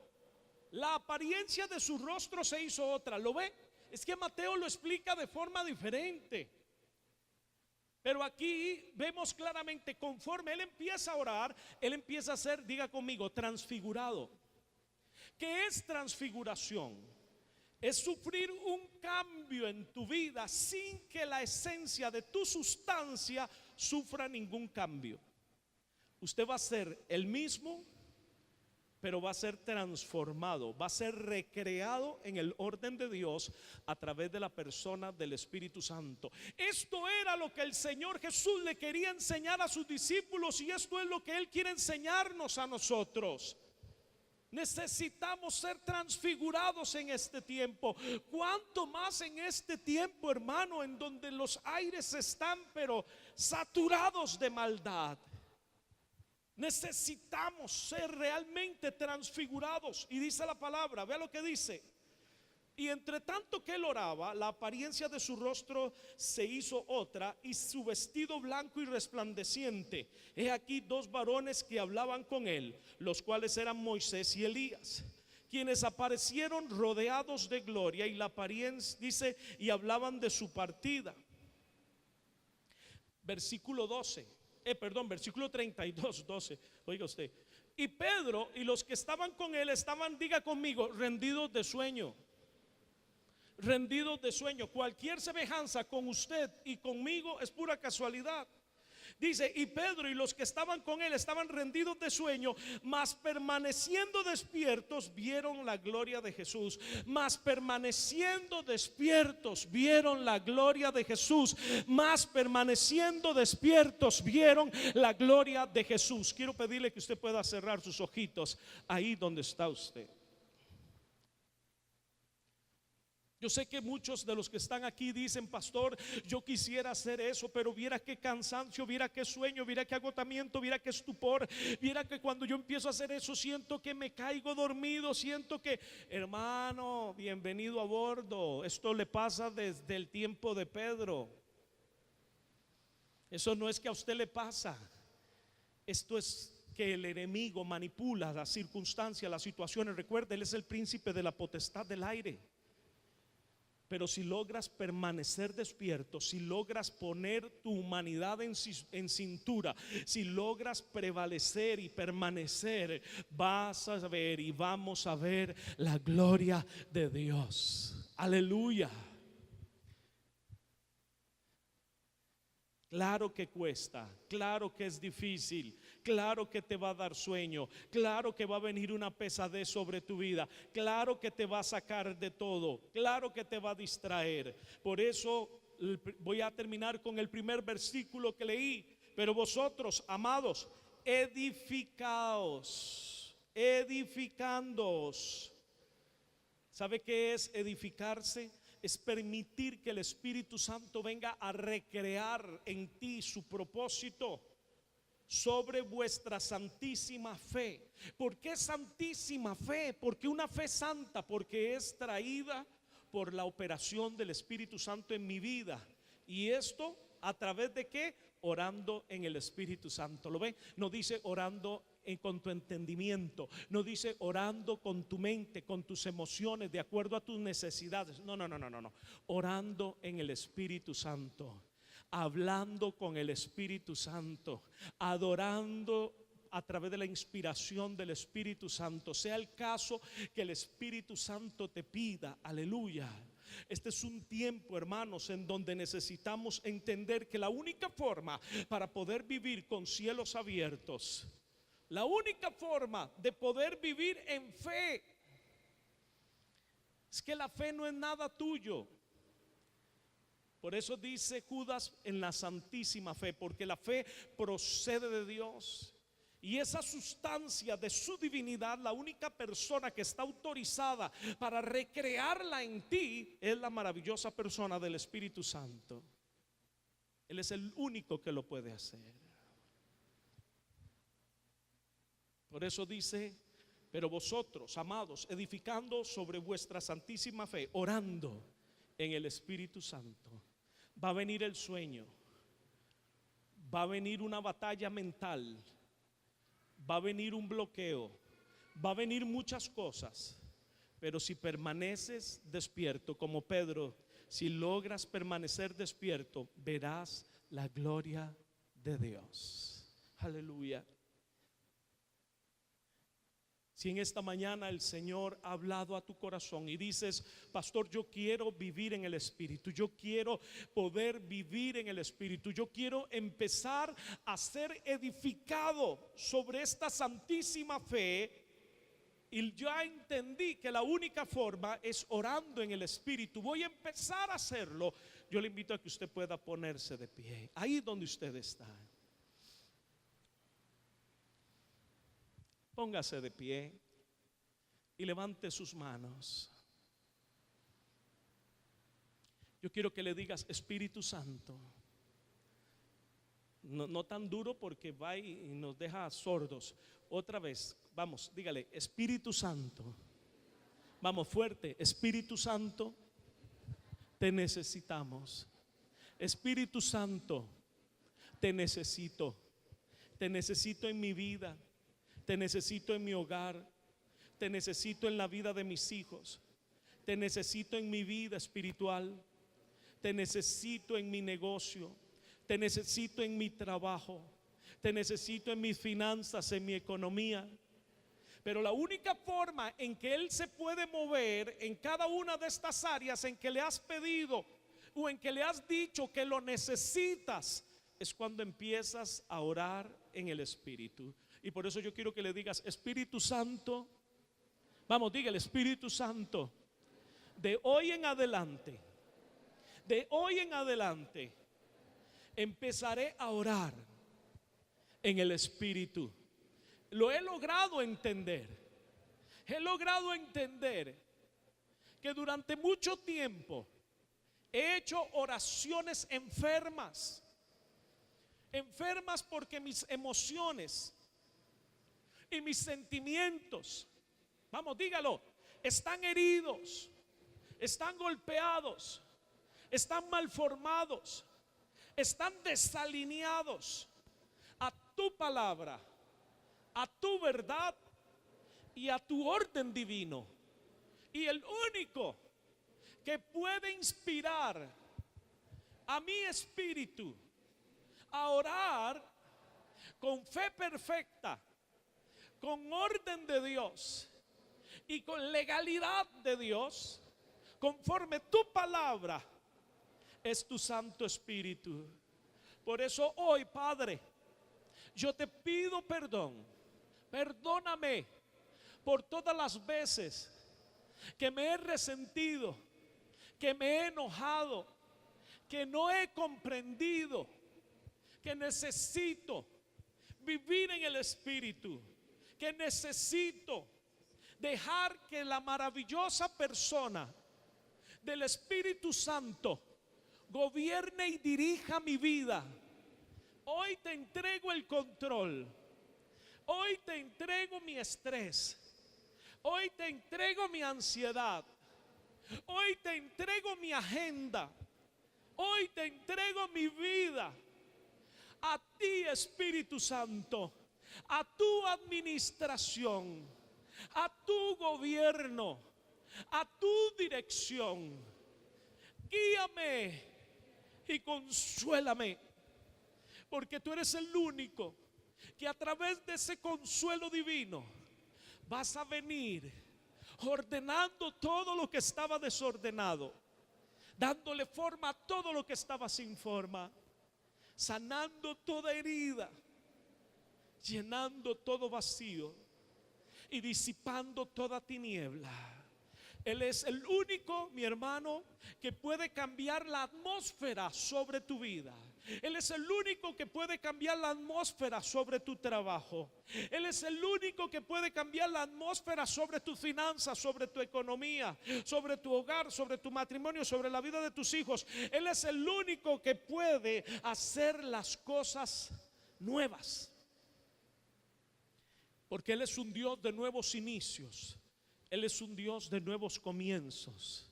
la apariencia de su rostro se hizo otra. ¿Lo ve? Es que Mateo lo explica de forma diferente. Pero aquí vemos claramente, conforme él empieza a orar, él empieza a ser, diga conmigo, transfigurado. ¿Qué es transfiguración? Es sufrir un cambio en tu vida sin que la esencia de tu sustancia sufra ningún cambio. Usted va a ser el mismo, pero va a ser transformado, va a ser recreado en el orden de Dios a través de la persona del Espíritu Santo. Esto era lo que el Señor Jesús le quería enseñar a sus discípulos, y esto es lo que Él quiere enseñarnos a nosotros. Necesitamos ser transfigurados en este tiempo. Cuanto más en este tiempo, hermano, en donde los aires están pero saturados de maldad. Necesitamos ser realmente transfigurados. Y dice la palabra, vea lo que dice: y entre tanto que él oraba, la apariencia de su rostro se hizo otra, y su vestido blanco y resplandeciente. He aquí 2 varones que hablaban con él, los cuales eran Moisés y Elías, quienes aparecieron rodeados de gloria, y la apariencia, dice, y hablaban de su partida. Versículo 32, 12. Oiga usted. Y Pedro y los que estaban con él estaban, diga conmigo, rendidos de sueño. Rendidos de sueño. Cualquier semejanza con usted y conmigo es pura casualidad. Dice: y Pedro y los que estaban con él estaban rendidos de sueño, mas permaneciendo despiertos vieron la gloria de Jesús. Mas permaneciendo despiertos vieron la gloria de Jesús. Mas permaneciendo despiertos vieron la gloria de Jesús. Quiero pedirle que usted pueda cerrar sus ojitos ahí donde está usted. Yo sé que muchos de los que están aquí dicen: pastor, yo quisiera hacer eso, pero viera qué cansancio, viera qué sueño, viera qué agotamiento, viera qué estupor, viera que cuando yo empiezo a hacer eso siento que me caigo dormido, siento que... Hermano, bienvenido a bordo. Esto le pasa desde el tiempo de Pedro. Eso no es que a usted le pasa. Esto es que el enemigo manipula las circunstancias, las situaciones. Recuerde, él es el príncipe de la potestad del aire. Pero si logras permanecer despierto, si logras poner tu humanidad en cintura, si logras prevalecer y permanecer, vas a ver y vamos a ver la gloria de Dios. Aleluya. Claro que cuesta, claro que es difícil, claro que te va a dar sueño, claro que va a venir una pesadez sobre tu vida, claro que te va a sacar de todo, claro que te va a distraer. Por eso voy a terminar con el primer versículo que leí: pero vosotros, amados, edificaos, edificándoos. ¿Sabe qué es edificarse? Es permitir que el Espíritu Santo venga a recrear en ti su propósito sobre vuestra santísima fe. ¿Por qué santísima fe? Porque una fe santa, porque es traída por la operación del Espíritu Santo en mi vida. Y esto a través de qué? Orando en el Espíritu Santo. ¿Lo ven? No dice orando con tu entendimiento, no dice orando con tu mente, con tus emociones, de acuerdo a tus necesidades. No, no, no, no, no, no. Orando en el Espíritu Santo, hablando con el Espíritu Santo, adorando a través de la inspiración del Espíritu Santo, sea el caso que el Espíritu Santo te pida. Aleluya. Este es un tiempo, hermanos, en donde necesitamos entender que la única forma para poder vivir con cielos abiertos, la única forma de poder vivir en fe, es que la fe no es nada tuyo. Por eso dice Judas en la santísima fe, porque la fe procede de Dios. Y esa sustancia de su divinidad, la única persona que está autorizada para recrearla en ti es la maravillosa persona del Espíritu Santo. Él es el único que lo puede hacer. Por eso dice: pero vosotros, amados, edificando sobre vuestra santísima fe, orando en el Espíritu Santo. Va a venir el sueño, va a venir una batalla mental, va a venir un bloqueo, va a venir muchas cosas. Pero si permaneces despierto como Pedro, si logras permanecer despierto, verás la gloria de Dios. Aleluya. Si en esta mañana el Señor ha hablado a tu corazón y dices: pastor, yo quiero vivir en el Espíritu, yo quiero poder vivir en el Espíritu, yo quiero empezar a ser edificado sobre esta santísima fe, y ya entendí que la única forma es orando en el Espíritu, voy a empezar a hacerlo. Yo le invito a que usted pueda ponerse de pie, ahí donde usted está. Póngase de pie y levante sus manos. Yo quiero que le digas: Espíritu Santo. No tan duro porque va y nos deja sordos. Otra vez, vamos, dígale: Espíritu Santo. Vamos, fuerte: Espíritu Santo, te necesitamos. Espíritu Santo, te necesito. Te necesito en mi vida. Te necesito en mi hogar, te necesito en la vida de mis hijos, te necesito en mi vida espiritual, te necesito en mi negocio, te necesito en mi trabajo, te necesito en mis finanzas, en mi economía. Pero la única forma en que Él se puede mover en cada una de estas áreas en que le has pedido o en que le has dicho que lo necesitas, es cuando empiezas a orar en el Espíritu. Y por eso yo quiero que le digas: Espíritu Santo, vamos, dígale: Espíritu Santo, de hoy en adelante, empezaré a orar en el Espíritu. Lo he logrado entender. He logrado entender que durante mucho tiempo he hecho oraciones enfermas. Enfermas porque mis emociones y mis sentimientos, vamos, dígalo, están heridos, están golpeados, están malformados, están desalineados a tu palabra, a tu verdad y a tu orden divino. Y el único que puede inspirar a mi espíritu a orar con fe perfecta, con orden de Dios y con legalidad de Dios, conforme tu palabra, es tu Santo Espíritu. Por eso hoy, Padre, yo te pido perdón. Perdóname por todas las veces que me he resentido, que me he enojado, que no he comprendido que necesito vivir en el Espíritu, que necesito dejar que la maravillosa persona del Espíritu Santo gobierne y dirija mi vida. Hoy te entrego el control. Hoy te entrego mi estrés. Hoy te entrego mi ansiedad. Hoy te entrego mi agenda. Hoy te entrego mi vida. A ti, Espíritu Santo. a tu administración, a tu gobierno, a tu dirección. Guíame y consuélame, porque tú eres el único que a través de ese consuelo divino vas a venir ordenando todo lo que estaba desordenado, dándole forma a todo lo que estaba sin forma, sanando toda herida, llenando todo vacío y disipando toda tiniebla. Él es el único, mi hermano, que puede cambiar la atmósfera sobre tu vida. Él es el único que puede cambiar la atmósfera sobre tu trabajo. Él es el único que puede cambiar la atmósfera sobre tus finanzas, sobre tu economía, sobre tu hogar, sobre tu matrimonio, sobre la vida de tus hijos. Él es el único que puede hacer las cosas nuevas, porque Él es un Dios de nuevos inicios. Él es un Dios de nuevos comienzos.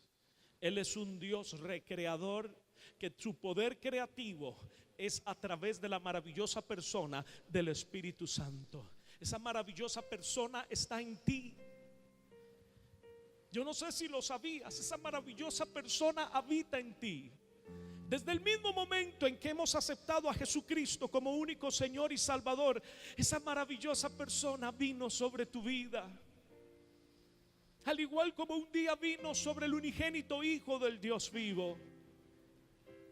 Él es un Dios recreador, que su poder creativo es a través de la maravillosa persona del Espíritu Santo. Esa maravillosa persona está en ti. Yo no sé si lo sabías, esa maravillosa persona habita en ti. Desde el mismo momento en que hemos aceptado a Jesucristo como único Señor y Salvador, esa maravillosa persona vino sobre tu vida. Al igual como un día vino sobre el unigénito Hijo del Dios vivo.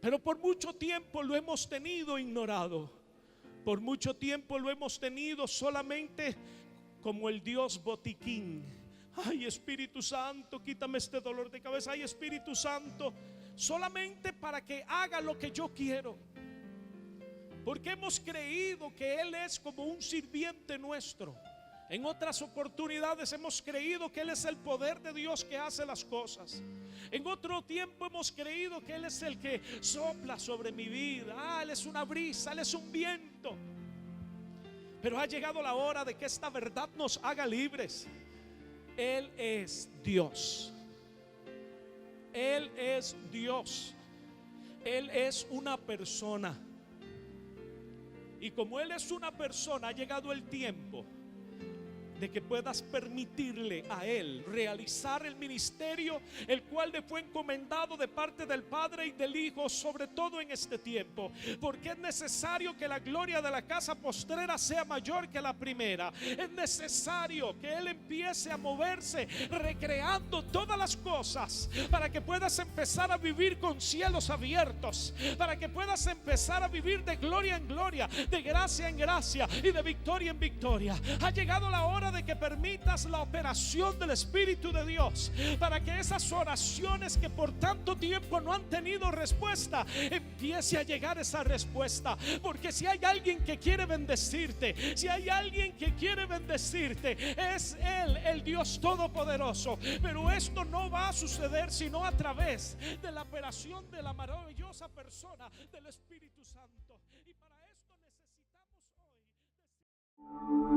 Pero por mucho tiempo lo hemos tenido ignorado. Por mucho tiempo lo hemos tenido solamente como el Dios botiquín. Ay, Espíritu Santo, quítame este dolor de cabeza. Ay, Espíritu Santo, solamente para que haga lo que yo quiero. Porque hemos creído que Él es como un sirviente nuestro. En otras oportunidades hemos creído que Él es el poder de Dios que hace las cosas. En otro tiempo hemos creído que Él es el que sopla sobre mi vida. Él es una brisa, Él es un viento. Pero ha llegado la hora de que esta verdad nos haga libres. Él es Dios. Él es Dios. Él es una persona. Y como Él es una persona, ha llegado el tiempo de que puedas permitirle a Él realizar el ministerio el cual le fue encomendado de parte del Padre y del Hijo, sobre todo en este tiempo, porque es necesario que la gloria de la casa postrera sea mayor que la primera. Es necesario que Él empiece a moverse, recreando todas las cosas, para que puedas empezar a vivir con cielos abiertos, para que puedas empezar a vivir de gloria en gloria, de gracia en gracia y de victoria en victoria. Ha llegado la hora de que permitas la operación del Espíritu de Dios, para que esas oraciones que por tanto tiempo no han tenido respuesta, empiece a llegar esa respuesta. Porque si hay alguien que quiere bendecirte, si hay alguien que quiere bendecirte, es Él, el Dios Todopoderoso. Pero esto no va a suceder sino a través de la operación de la maravillosa persona del Espíritu Santo. Y para esto necesitamos hoy